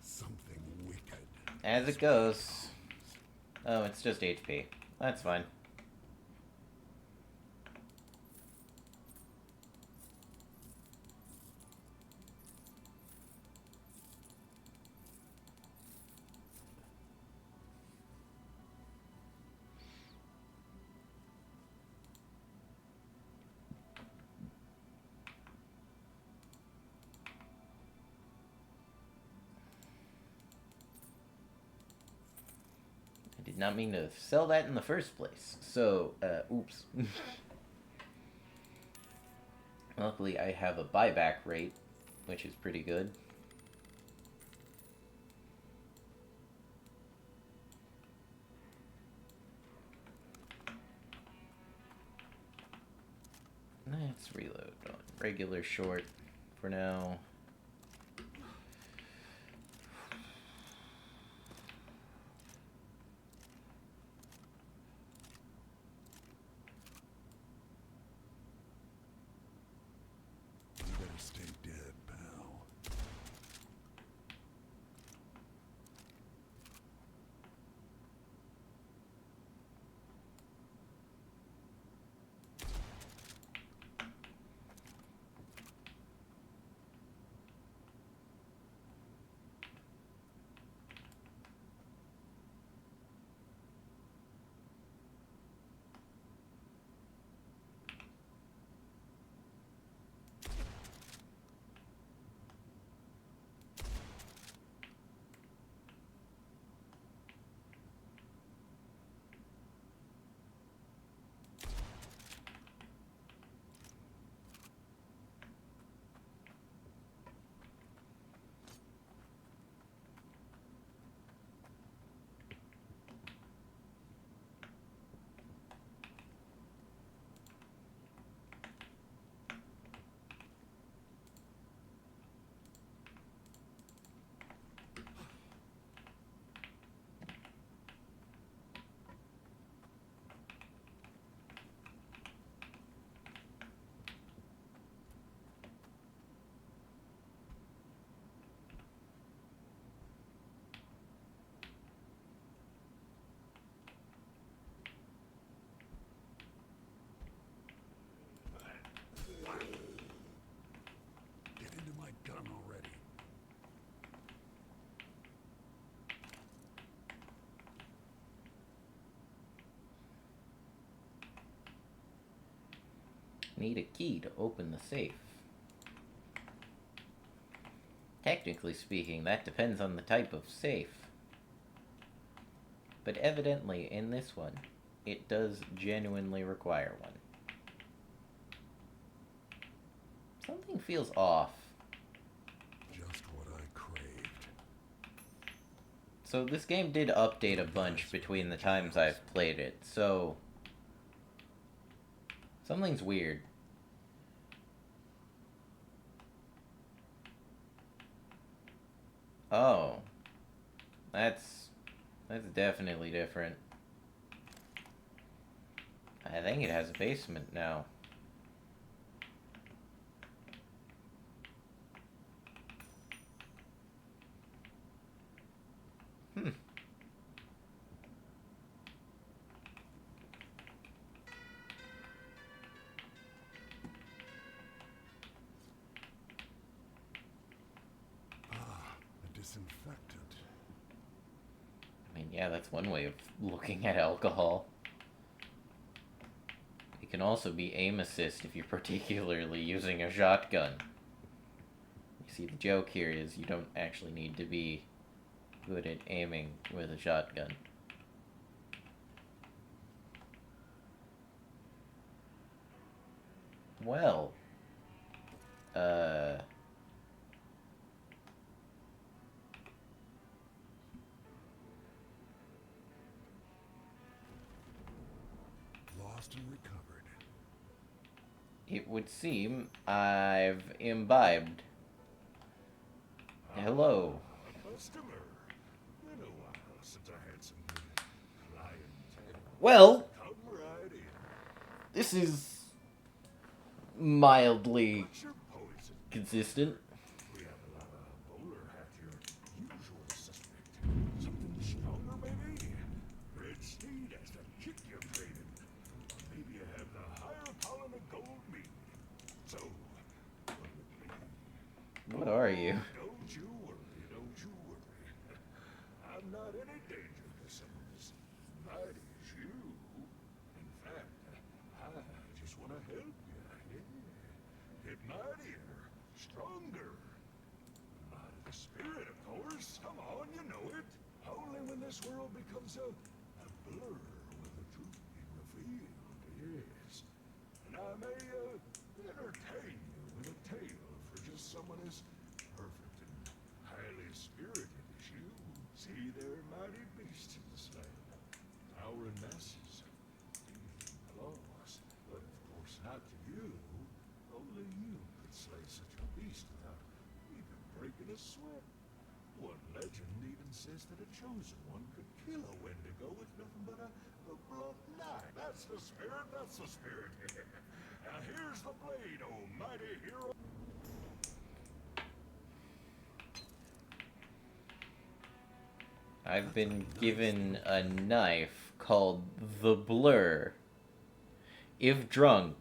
Something wicked. As it goes. Oh, it's just HP. That's fine. Did not mean to sell that in the first place. So, oops. Luckily, I have a buyback rate, which is pretty good. Let's reload on regular short for now. You better stay dead, pal. Get into my gun already. Need a key to open the safe. Technically speaking, that depends on the type of safe. But evidently, in this one, it does genuinely require one. Something feels off. Just what I craved. So this game did update a bunch between the times I've played it, so something's weird. Oh. That's definitely different. I think it has a basement now. A disinfectant. I mean, yeah, that's one way of looking at alcohol. It can also be aim assist if you're particularly using a shotgun. You see, the joke here is you don't actually need to be good at aiming with a shotgun. Well, Lost and recovered. it would seem I've imbibed. Hello. Customer. Been a while since I had some good clientele. Well, Come right in. this is mildly What's your poison? consistent. We have a lot of bowler hat your usual suspect. Something stronger, maybe? Red Steed has the kick you're craving. Or maybe you have the higher pollen of gold meat. So, come with me. What are you? Don't you worry, don't you worry. I'm not any danger to someone as mighty as you. In fact, I just want to help you. Yeah. Get mightier, stronger. Might of the spirit, of course. Come on, you know it. Only when this world becomes a blur with a truth in the field, yes. And I may entertain you with a tale for just someone as perfect and highly spirited as you. See, there are mighty beasts in this land, towering masses, teeth and claws. But of course not to you. Only you could slay such a beast without even breaking a sweat. One legend even says that a chosen one could kill a Wendigo with nothing but a blunt knife. That's the spirit, that's the spirit. Now here's the blade, oh mighty hero. I've been given a knife called the Blur. If drunk,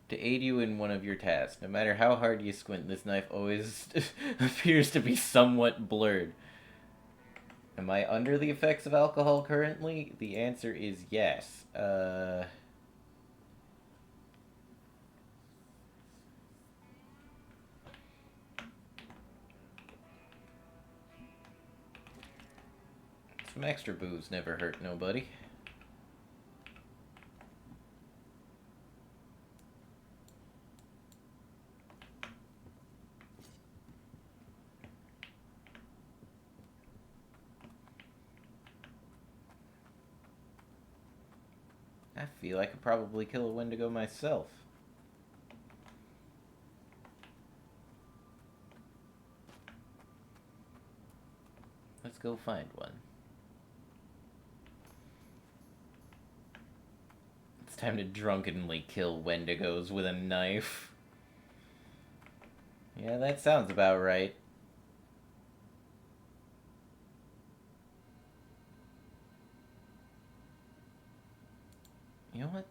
to aid you in one of your tasks. No matter how hard you squint, this knife always appears to be somewhat blurred. Am I under the effects of alcohol currently? The answer is yes. Some extra booze never hurt nobody. I feel I could probably kill a Wendigo myself. Let's go find one. It's time to drunkenly kill Wendigos with a knife. Yeah, that sounds about right. You know what?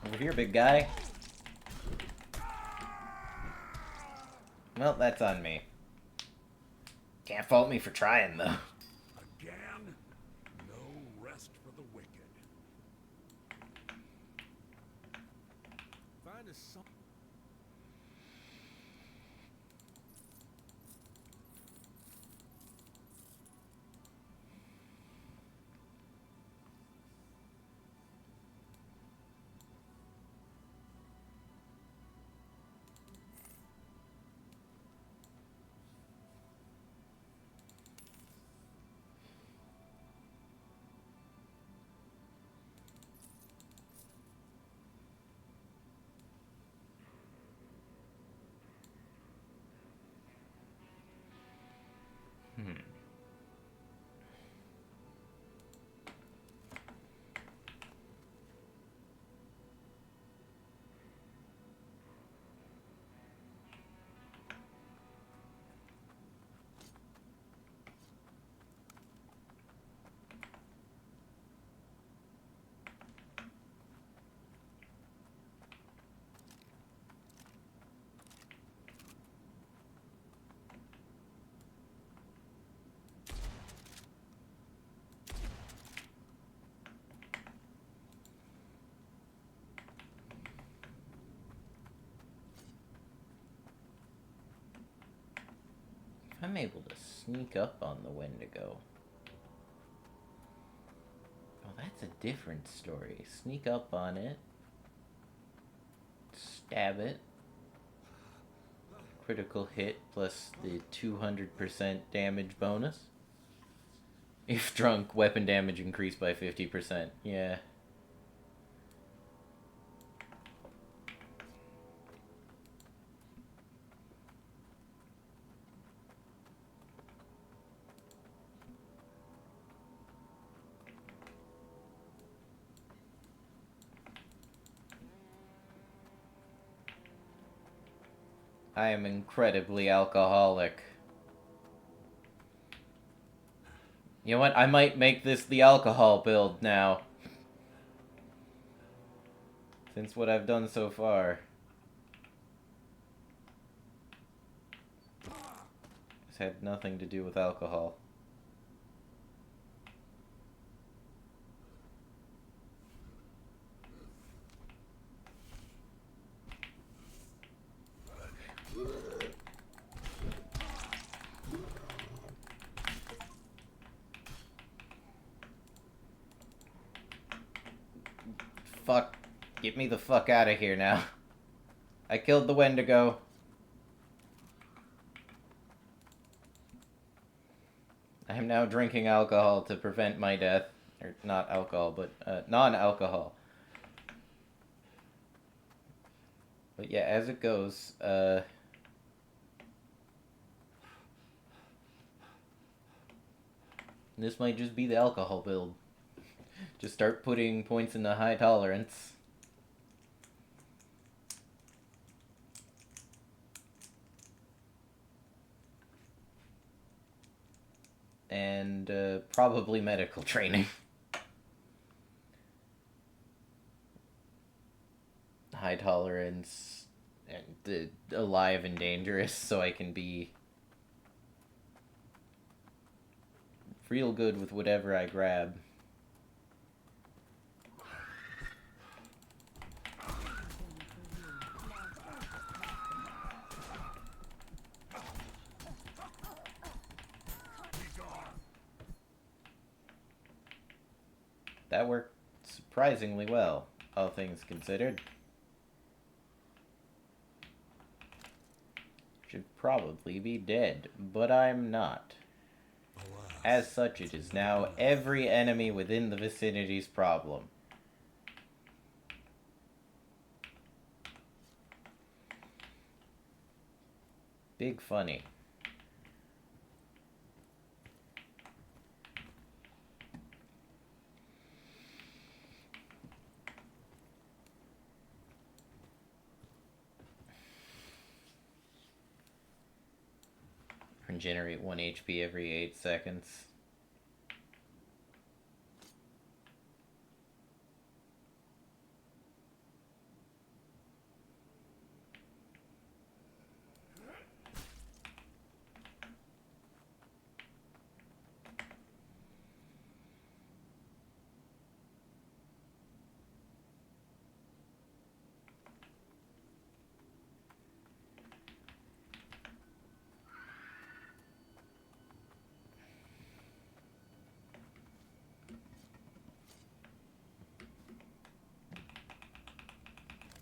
Over here, big guy. Well, that's on me. Can't fault me for trying, though. Again? No rest for the wicked. Find us some. I'm able to sneak up on the Wendigo. Oh, that's a different story. Sneak up on it. Stab it. Critical hit plus the 200% damage bonus. If drunk, weapon damage increased by 50%. Yeah. I am incredibly alcoholic. You know what? I might make this the alcohol build now. Since what I've done so far. It's had nothing to do with alcohol. Fuck. Get me the fuck out of here now. I killed the Wendigo. I am now drinking alcohol to prevent my death. Or, not alcohol, but, non-alcohol. But yeah, as it goes, this might just be the alcohol build. Just start putting points in the high tolerance. And, probably medical training. High tolerance, and alive and dangerous, so I can be real good with whatever I grab. That worked surprisingly well, all things considered. Should probably be dead, but I'm not. As such, it is now every enemy within the vicinity's problem. Big funny. Regenerate 1 HP every 8 seconds.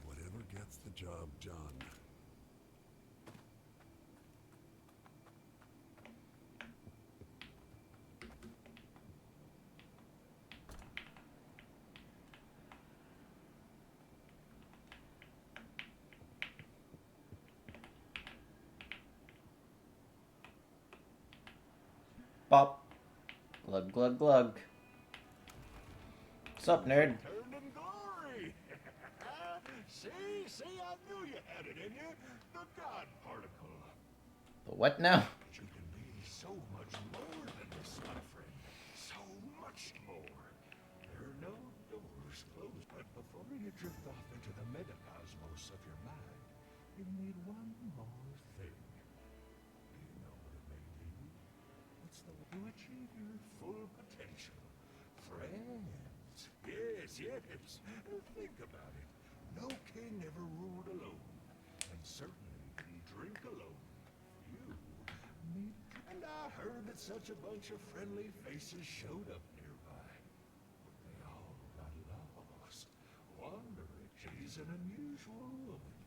Whatever gets the job done. Bop. Glug, glug, glug. What's up, nerd? Turned in glory! See, I knew you had it in you. The God particle. But what now? But you can be so much more than this, my friend. So much more. There are no doors closed, but before you drift off into the metacosmos of your mind, you need one more thing. Do you know what it may be? What's the way to achieve your full potential? Friends. Yes. Think about it. No king ever ruled alone, and certainly didn't drink alone. You need such a bunch of friendly faces showed up nearby. But they all got lost, wandering. She's an unusual woman,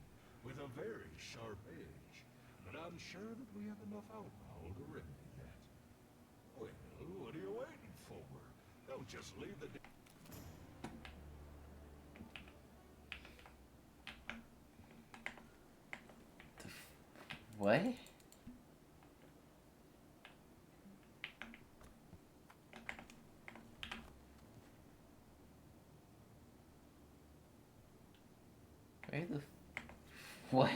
with a very sharp edge, but I'm sure that we have enough alcohol to remedy that. Well, what are you waiting for? Don't just leave the... What? Where the... What?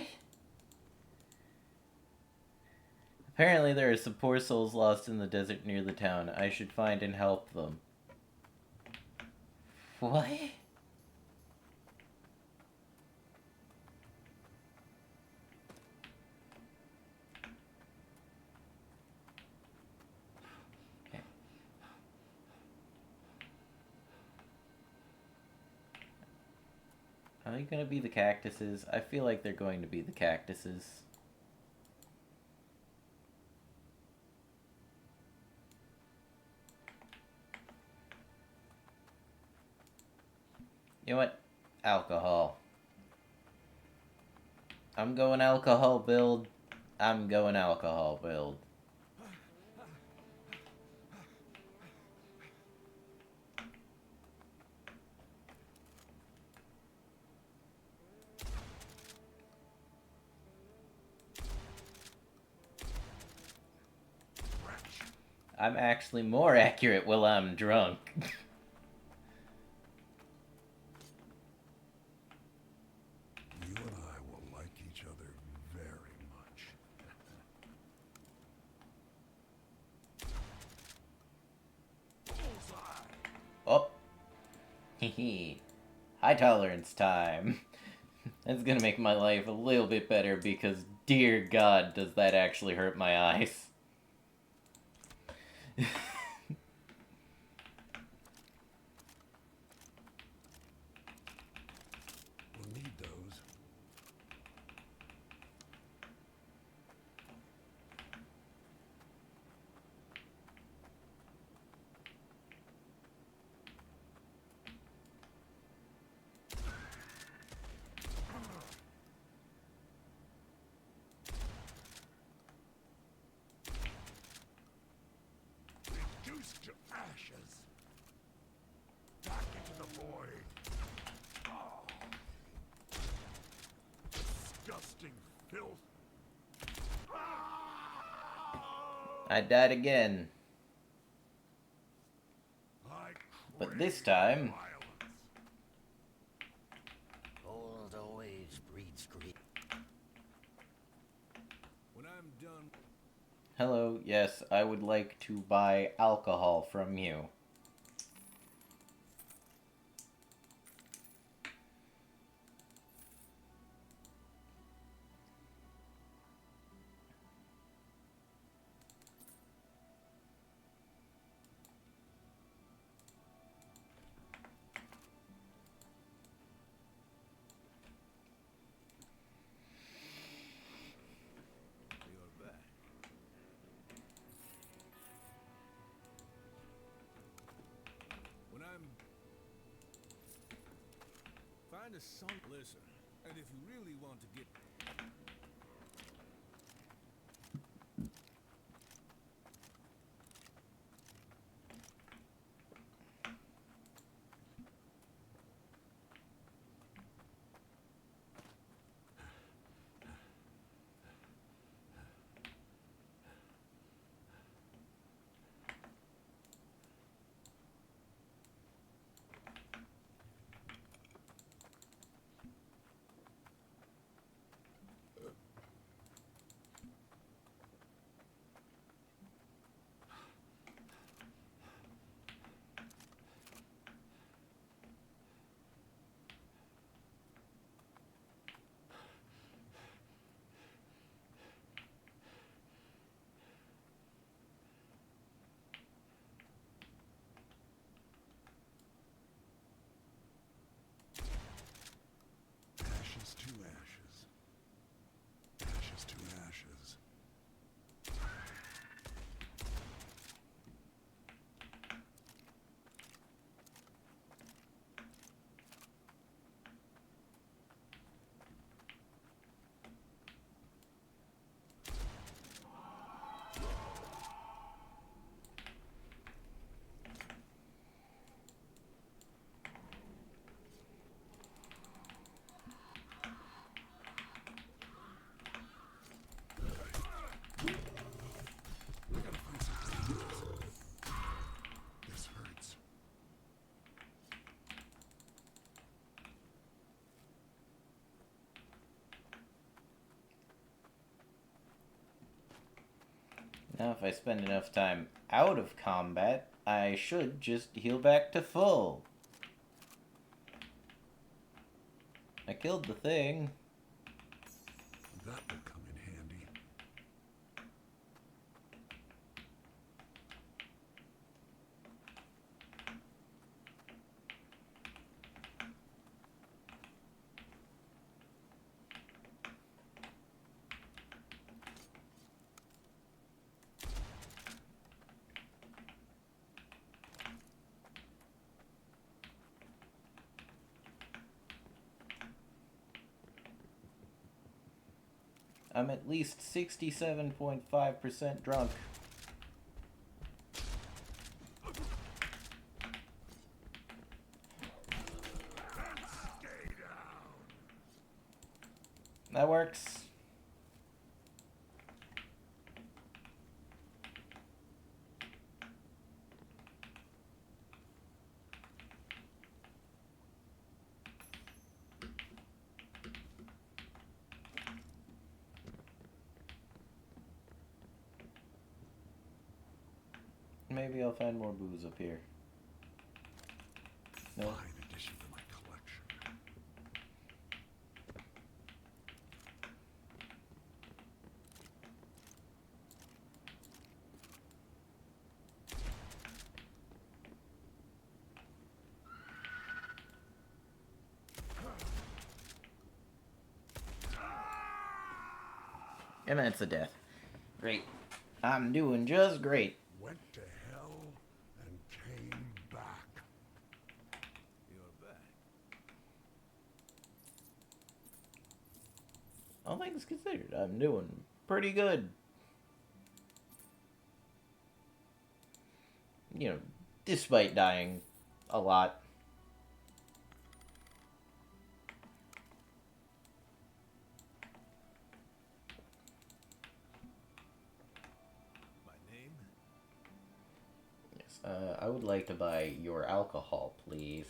Apparently there are some poor souls lost in the desert near the town. I should find and help them. What? Are they gonna be the cactuses? I feel like they're going to be the cactuses. You know what? Alcohol. I'm going alcohol build. I'm going alcohol build. I'm actually more accurate while I'm drunk. You and I will like each other very much. Bullseye! Oh. Hehe. High tolerance time. That's gonna make my life a little bit better because, dear God, does that actually hurt my eyes. We'll need those. Reduced to ashes. Back into the void. Oh. Disgusting filth. I died again. I But this crave time... violence. Old always breeds greed. When I'm done, Hello, yes, I would like to buy alcohol from you. you're back. When I'm... Find a song, listen. And if you really want to get... Now, if I spend enough time out of combat, I should just heal back to full. I killed the thing. That will come in handy. I'm at least 67.5% drunk. That works. Maybe I'll find more booze up here. No. Fine addition to my collection. And that's a death. Great. I'm doing just great. Went to hell and came back. You're back. All things considered, I'm doing pretty good. You know, despite dying a lot. My name? Yes, I would like to buy your alcohol, please.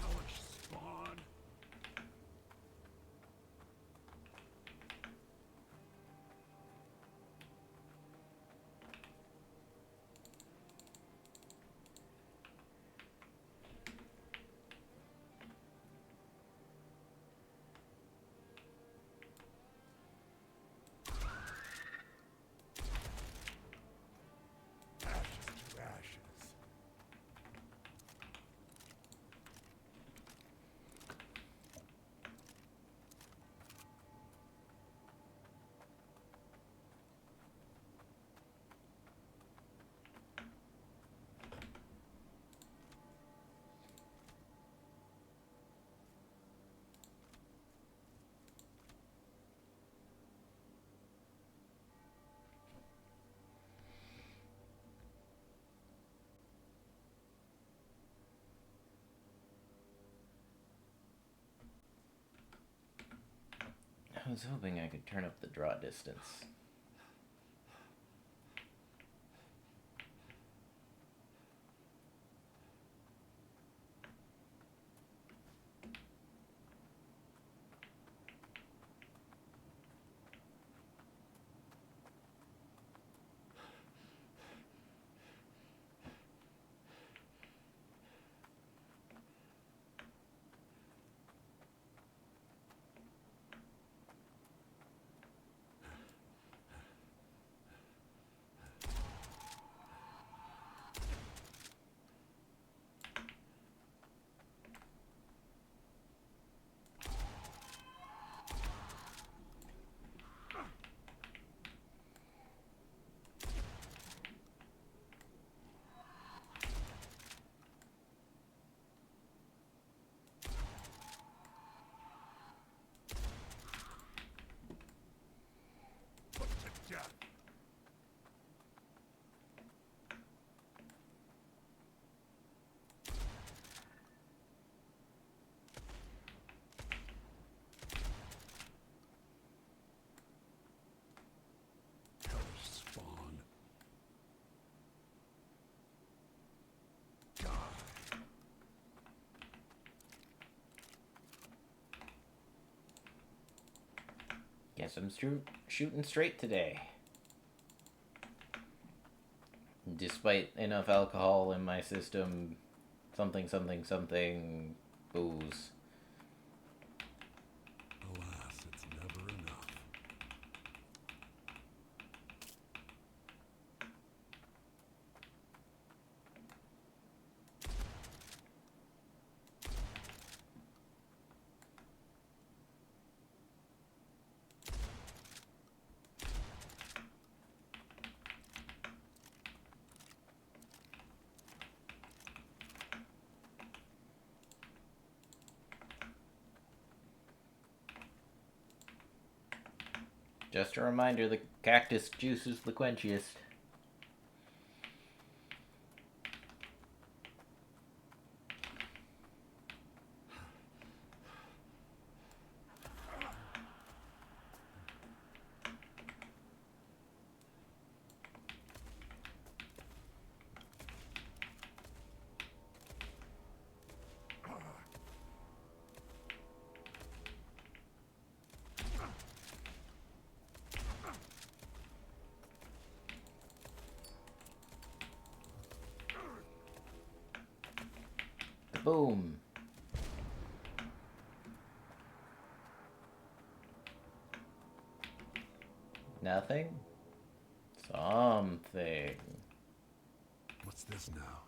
Hellish spawn. Ashes to ashes. I was hoping I could turn up the draw distance. Guess I'm shooting straight today. Despite enough alcohol in my system, something, booze. Alas, it's never enough. Just a reminder, the cactus juice is the quenchiest. Boom. Nothing? Something. What's this now?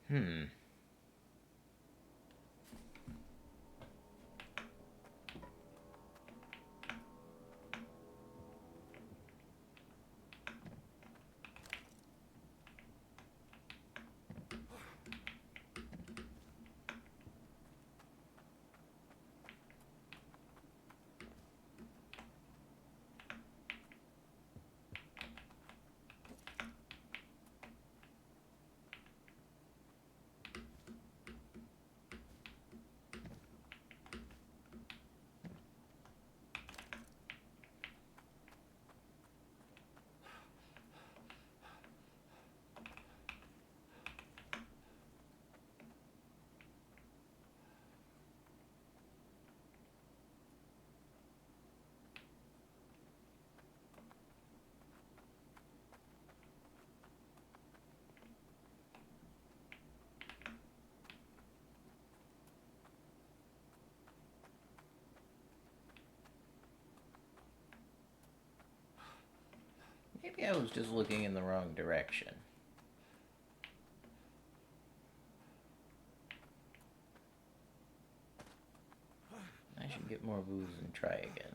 Hmm. Maybe I was just looking in the wrong direction. I should get more booze and try again.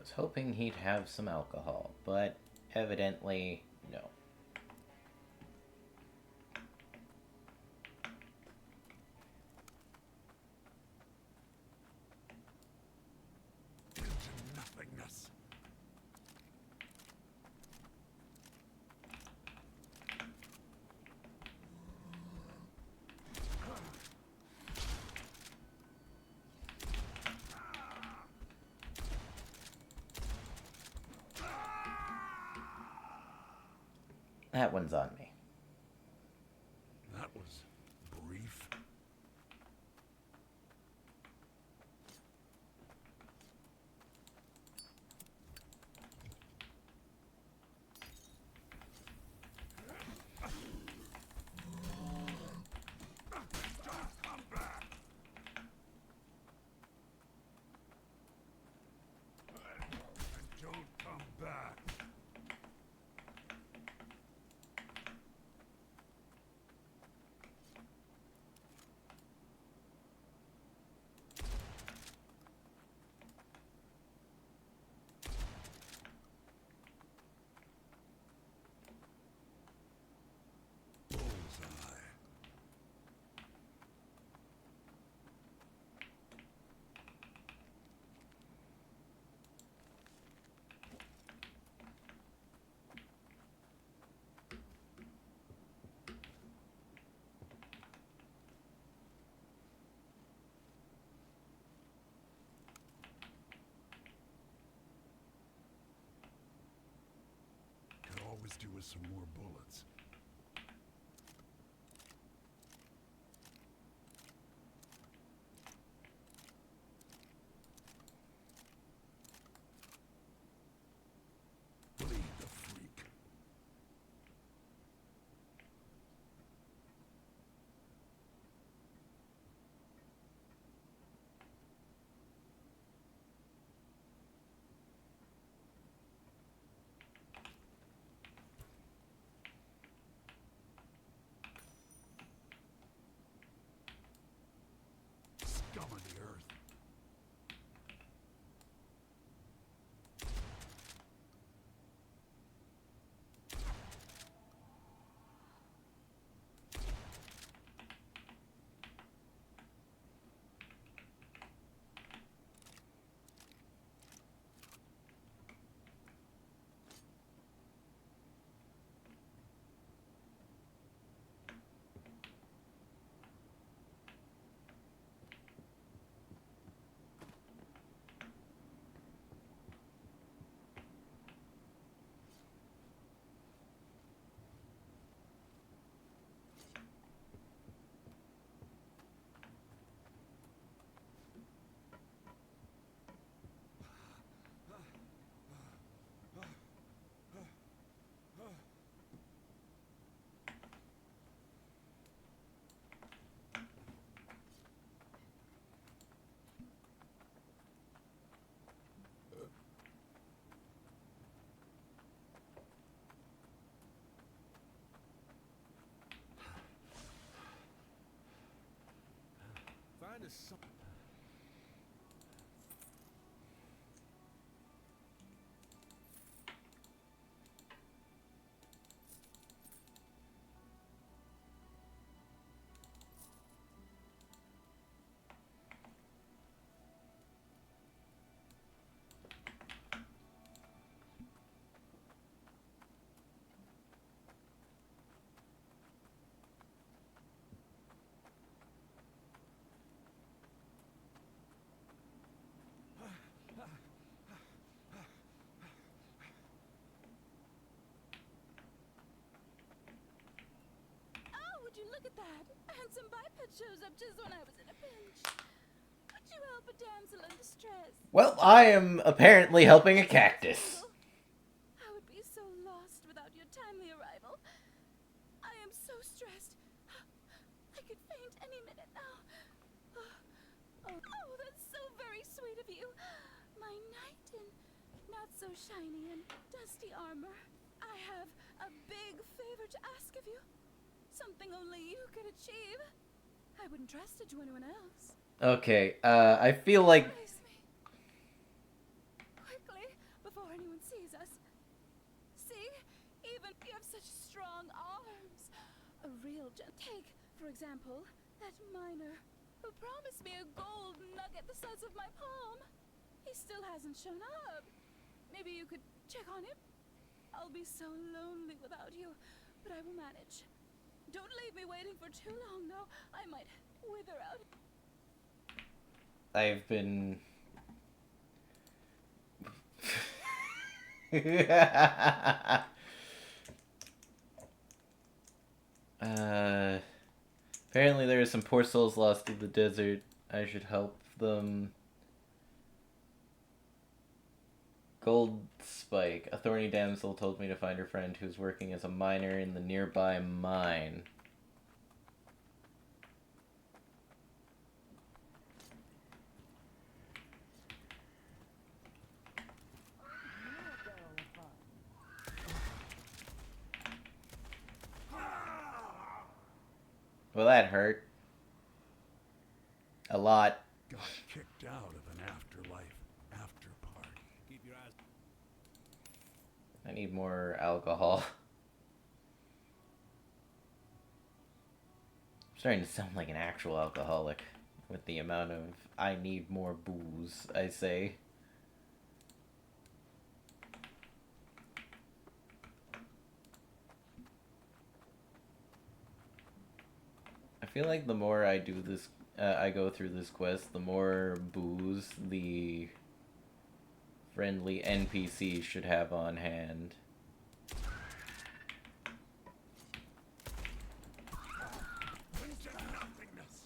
was hoping he'd have some alcohol, but evidently, no. Into nothingness. That one's on me. That was brief. Don't come back. Bullseye. Could always do with some more bullets. Bleed the freak. Scum of the earth. Find us some. Oh, would you look at that? A handsome biped shows up just when I was in a pinch. Would you help a damsel in distress? Well, I am apparently helping a cactus. I would be so lost without your timely arrival. I am so stressed. I could faint any minute now. Oh, that's so very sweet of you. My knight in not so shiny and dusty armor. I have a big favor to ask of you. Something only you could achieve. I wouldn't trust it to anyone else. Okay, I feel like... Praise me. Quickly, example, that miner who promised me a gold nugget the size of my palm. He still hasn't shown up. Maybe you could check on him? I'll be so lonely without you, but I will manage. Don't leave me waiting for too long, though. I might wither out. I've been... Apparently there are some poor souls lost in the desert. I should help them. Gold Spike. A thorny damsel told me to find her friend who's working as a miner in the nearby mine. Well, that hurt. A lot. Got kicked out of an afterlife after party. Keep your eyes. I need more alcohol. I'm starting to sound like an actual alcoholic with the amount of I need more booze I say. I feel like the more I do this, I go through this quest, the more booze the friendly NPC should have on hand. Into nothingness.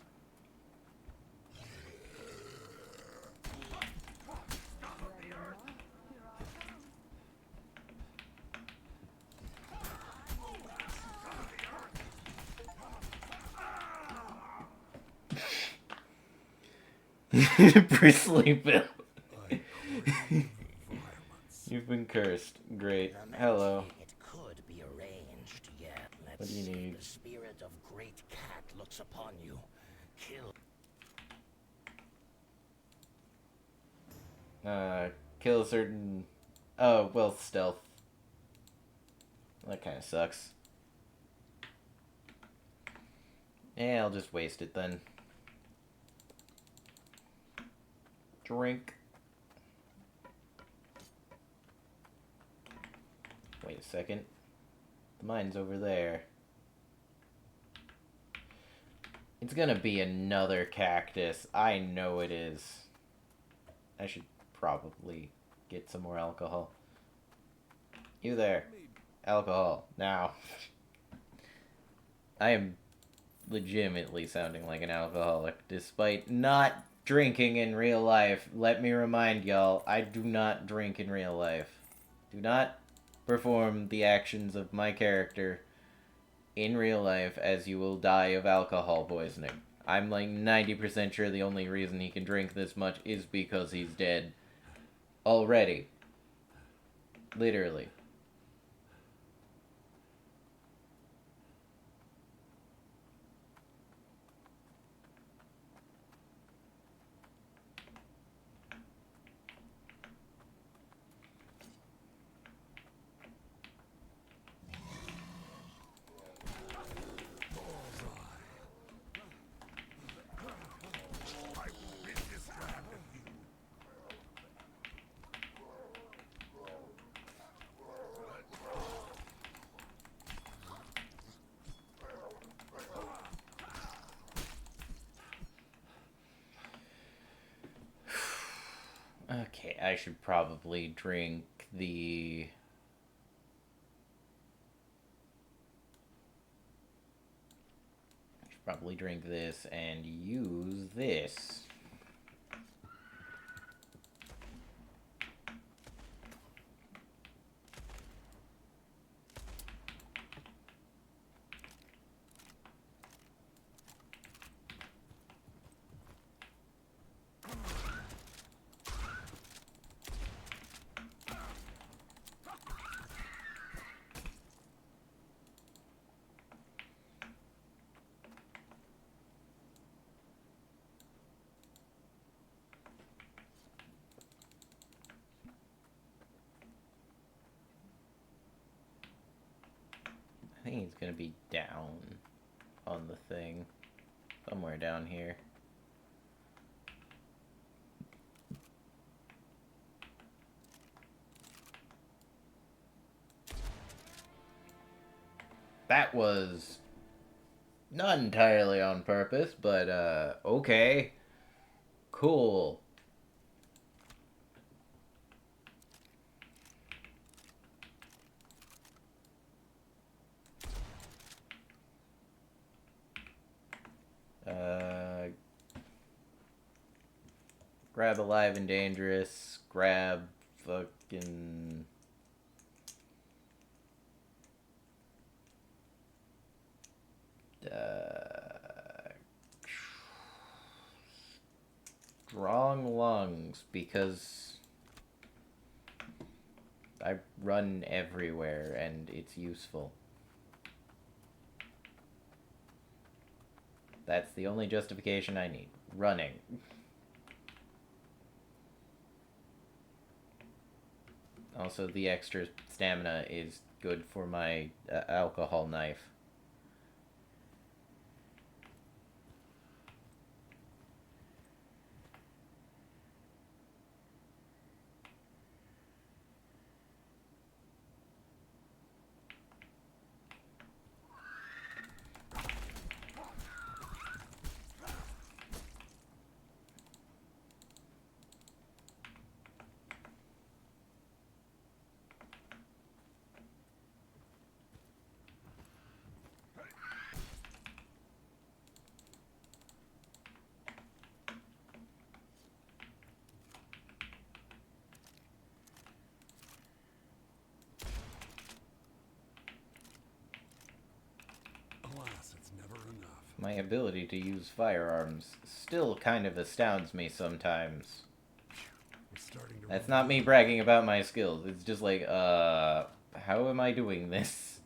Bristly Bill. I crave violence. You've been cursed. Great. The Hello. magic, it could be arranged, yeah. Let's What do you see. need? The spirit of Great Cat looks upon you. Kill. Kill a certain... Oh, well, stealth. That kind of sucks. Yeah, I'll just waste it then. Drink. Wait a second. The mine's over there. It's gonna be another cactus. I know it is. I should probably get some more alcohol. You there. Alcohol. Now. I am legitimately sounding like an alcoholic, despite not drinking in real life. Let me remind y'all, I do not drink in real life. Do not perform the actions of my character in real life, as you will die of alcohol poisoning. I'm like 90% sure the only reason he can drink this much is because he's dead. Already. Literally. Okay, I should probably drink the... I should probably drink this and use this. I think he's gonna be down on the thing. Somewhere down here. That was not entirely on purpose, but okay. Cool. Grab Alive and Dangerous. Grab fucking... Strong Lungs, because I run everywhere and it's useful. That's the only justification I need. Running. Also, the extra stamina is good for my alcohol knife. Alas, it's never enough. My ability to use firearms still kind of astounds me sometimes. We're starting to That's run not me bragging about my skills. It's just like, how am I doing this?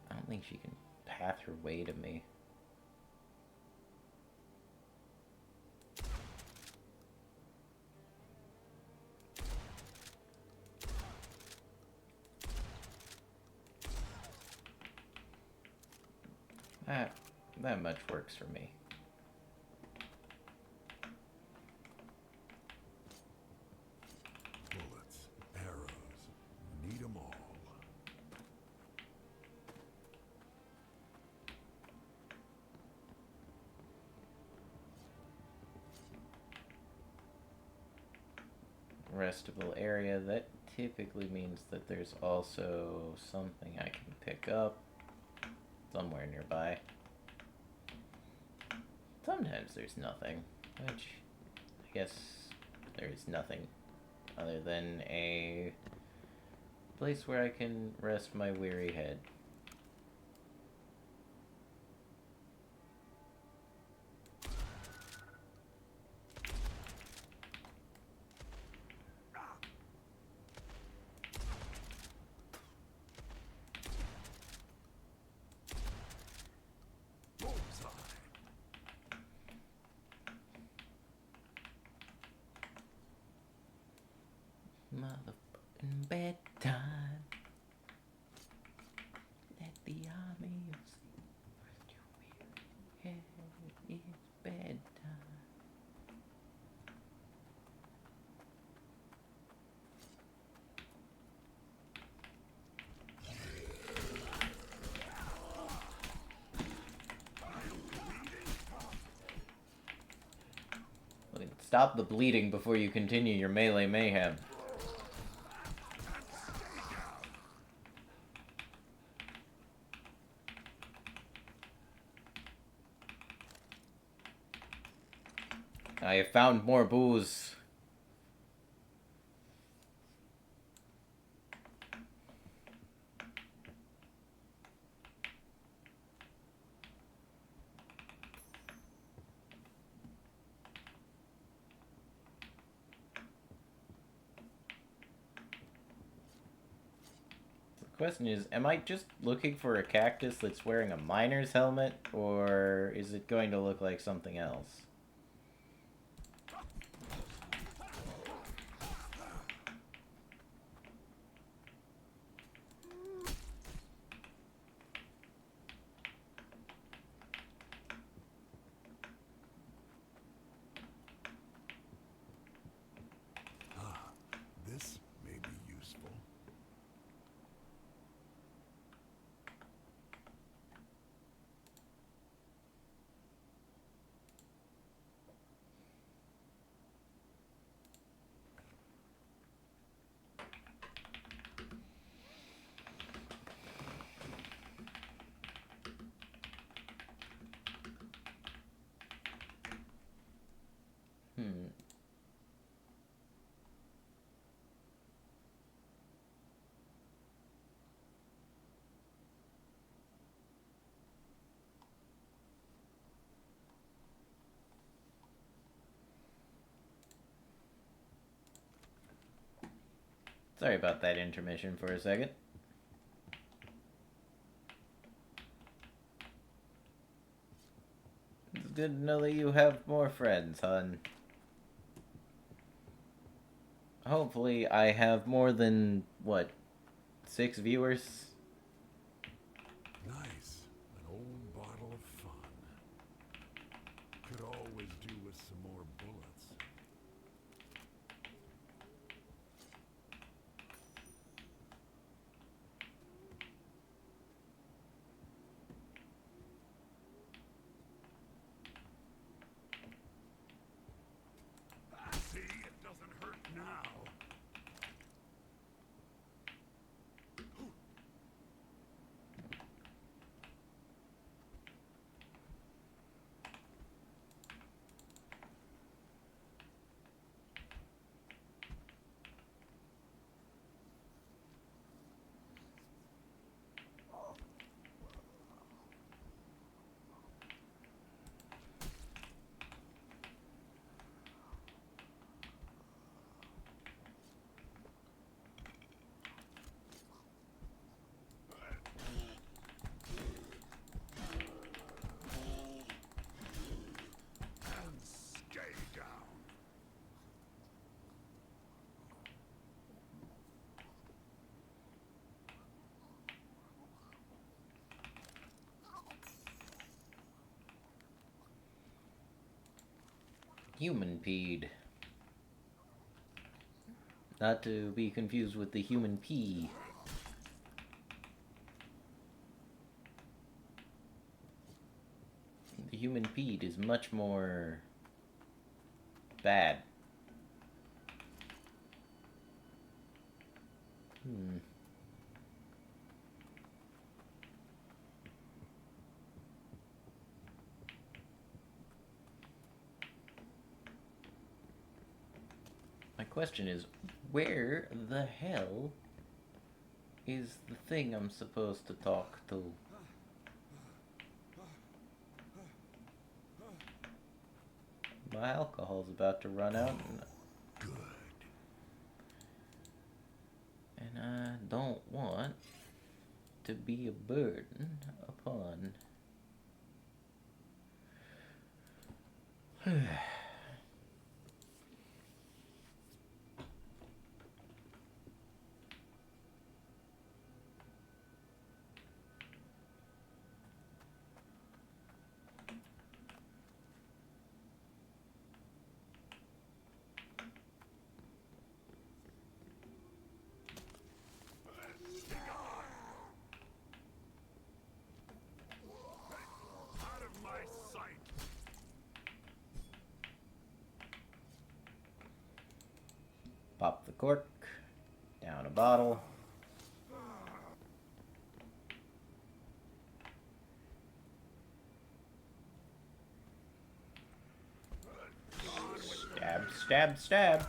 I don't think she can path her way to me. That much works for me. bullets, arrows. Need 'em all. Restable area, that typically means that there's also something I can pick up somewhere nearby. Sometimes there's nothing, which I guess there is nothing other than a place where I can rest my weary head. Bullseye. Motherfucking bedtime. Let the army of sleep rest your weary head. It's bedtime. Stop the bleeding before you continue your melee mayhem. I have found more booze. Question is, am I just looking for a cactus that's wearing a miner's helmet, or is it going to look like something else? This may be useful. Hmm. Sorry about that intermission for a second. It's good to know that you have more friends, hon. Hopefully I have more than, what, 6 viewers? Nice. An old bottle of fun. Could always do with some more bullets. See, it doesn't hurt now. And stay down. Human peed. Not to be confused with the human pea. The human peed is much more bad. My question is, where the hell is the thing I'm supposed to talk to? My alcohol's about to run out, Good. and I don't want to be a burden upon. Out of my sight. Pop the cork, down a bottle. Stab, stab, stab.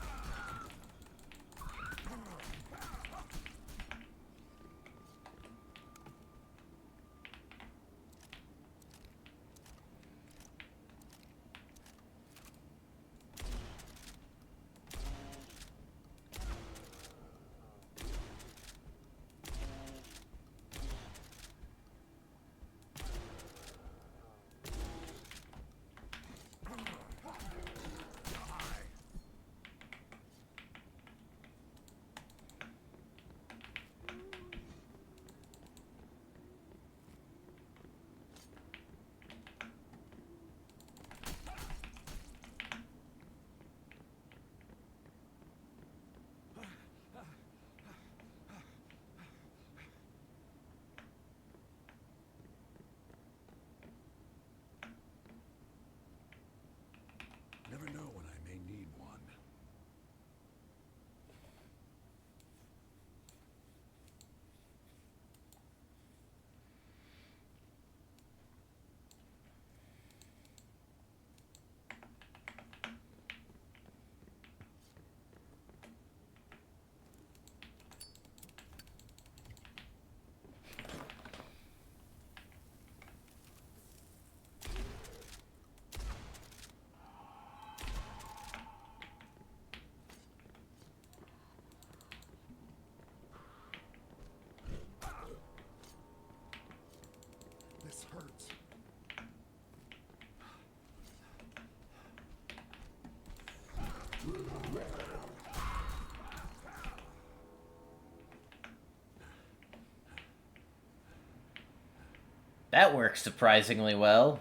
That works surprisingly well.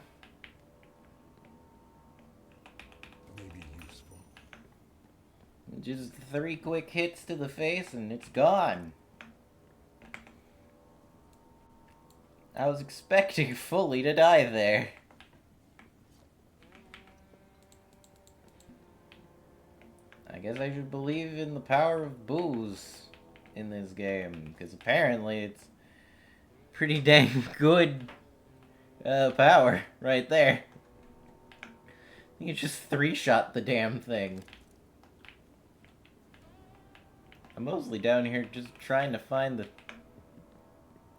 Maybe useful. Just 3 quick hits to the face and it's gone. I was expecting fully to die there. I guess I should believe in the power of booze in this game, because apparently it's pretty dang good power right there. You just 3-shot the damn thing. I'm mostly down here just trying to find the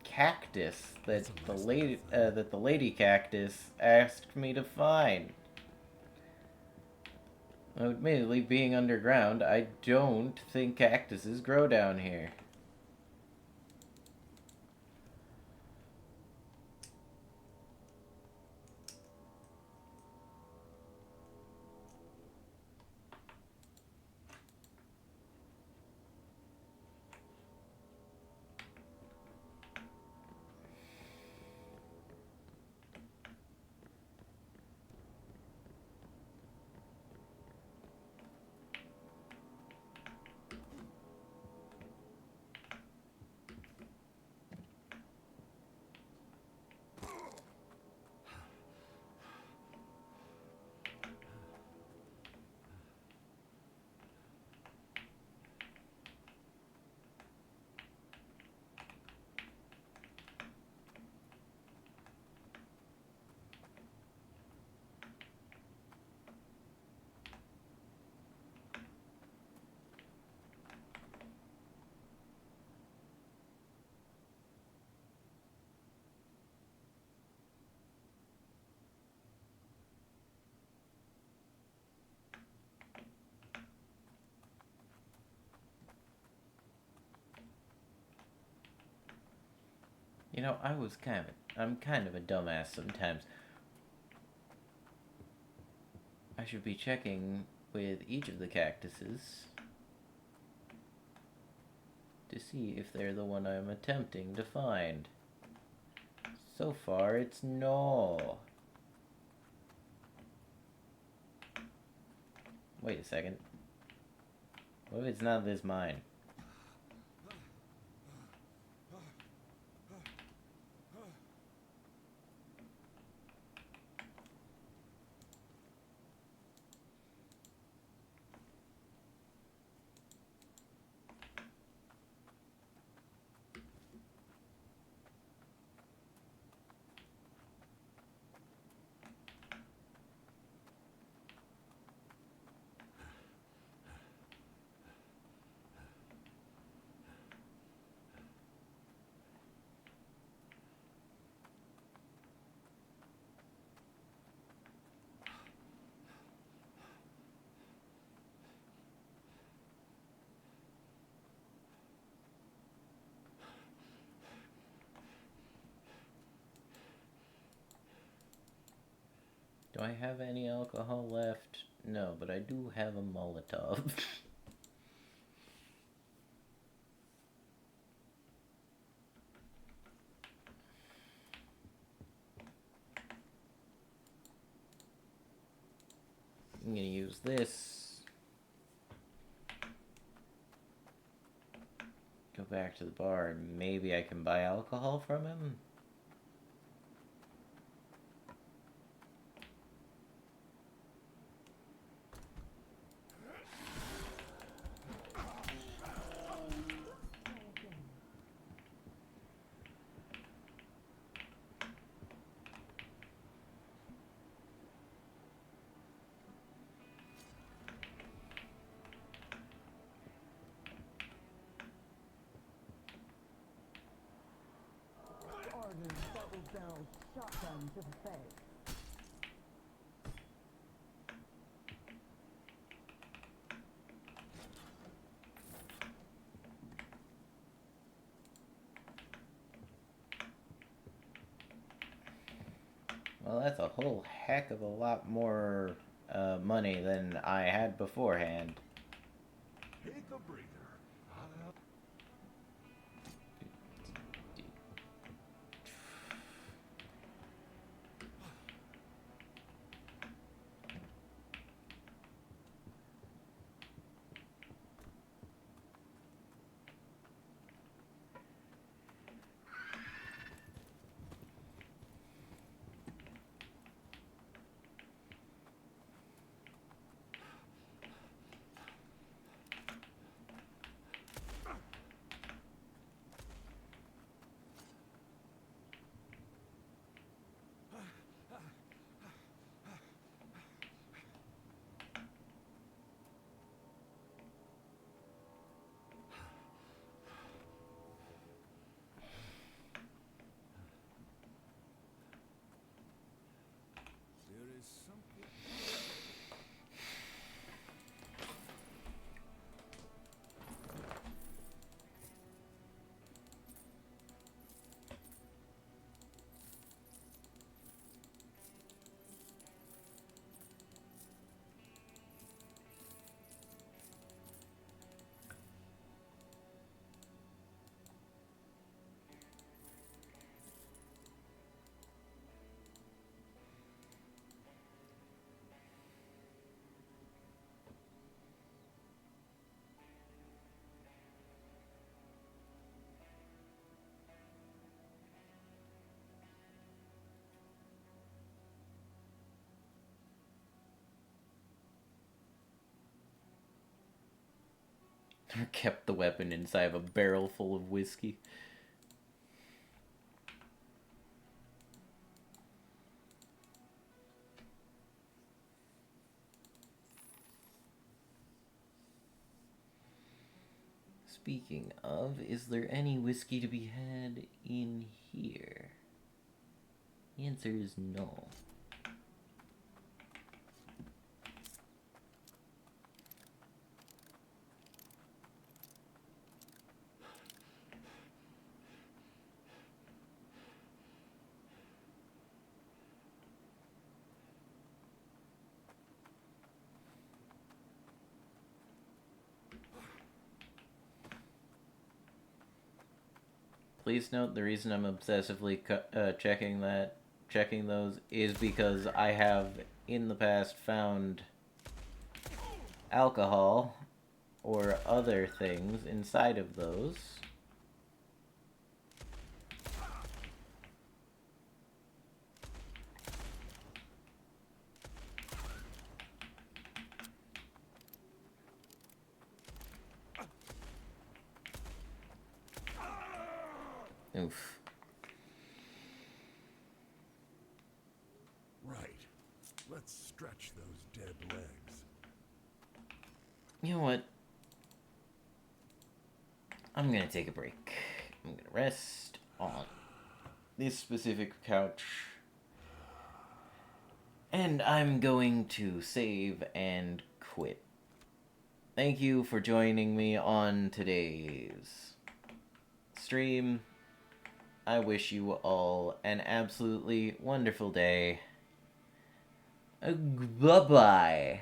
cactus that the lady cactus asked me to find. Admittedly, being underground, I don't think cactuses grow down here. You know, I'm kind of a dumbass sometimes. I should be checking with each of the cactuses to see if they're the one I'm attempting to find. So far, it's no. Wait a second. What if it's not this mine? Do I have any alcohol left? No, but I do have a Molotov. I'm gonna use this. Go back to the bar and maybe I can buy alcohol from him? Orders double barrel shotgun to the face. Well, that's a whole heck of a lot more money than I had beforehand. a breather. There is something. Kept the weapon inside of a barrel full of whiskey. Speaking of, is there any whiskey to be had in here? The answer is no. Please note the reason I'm obsessively checking those is because I have in the past found alcohol or other things inside of those. Oof. Right. Let's stretch those dead legs. You know what? I'm gonna take a break. I'm gonna rest on this specific couch. And I'm going to save and quit. Thank you for joining me on today's stream. I wish you all an absolutely wonderful day. Bye-bye.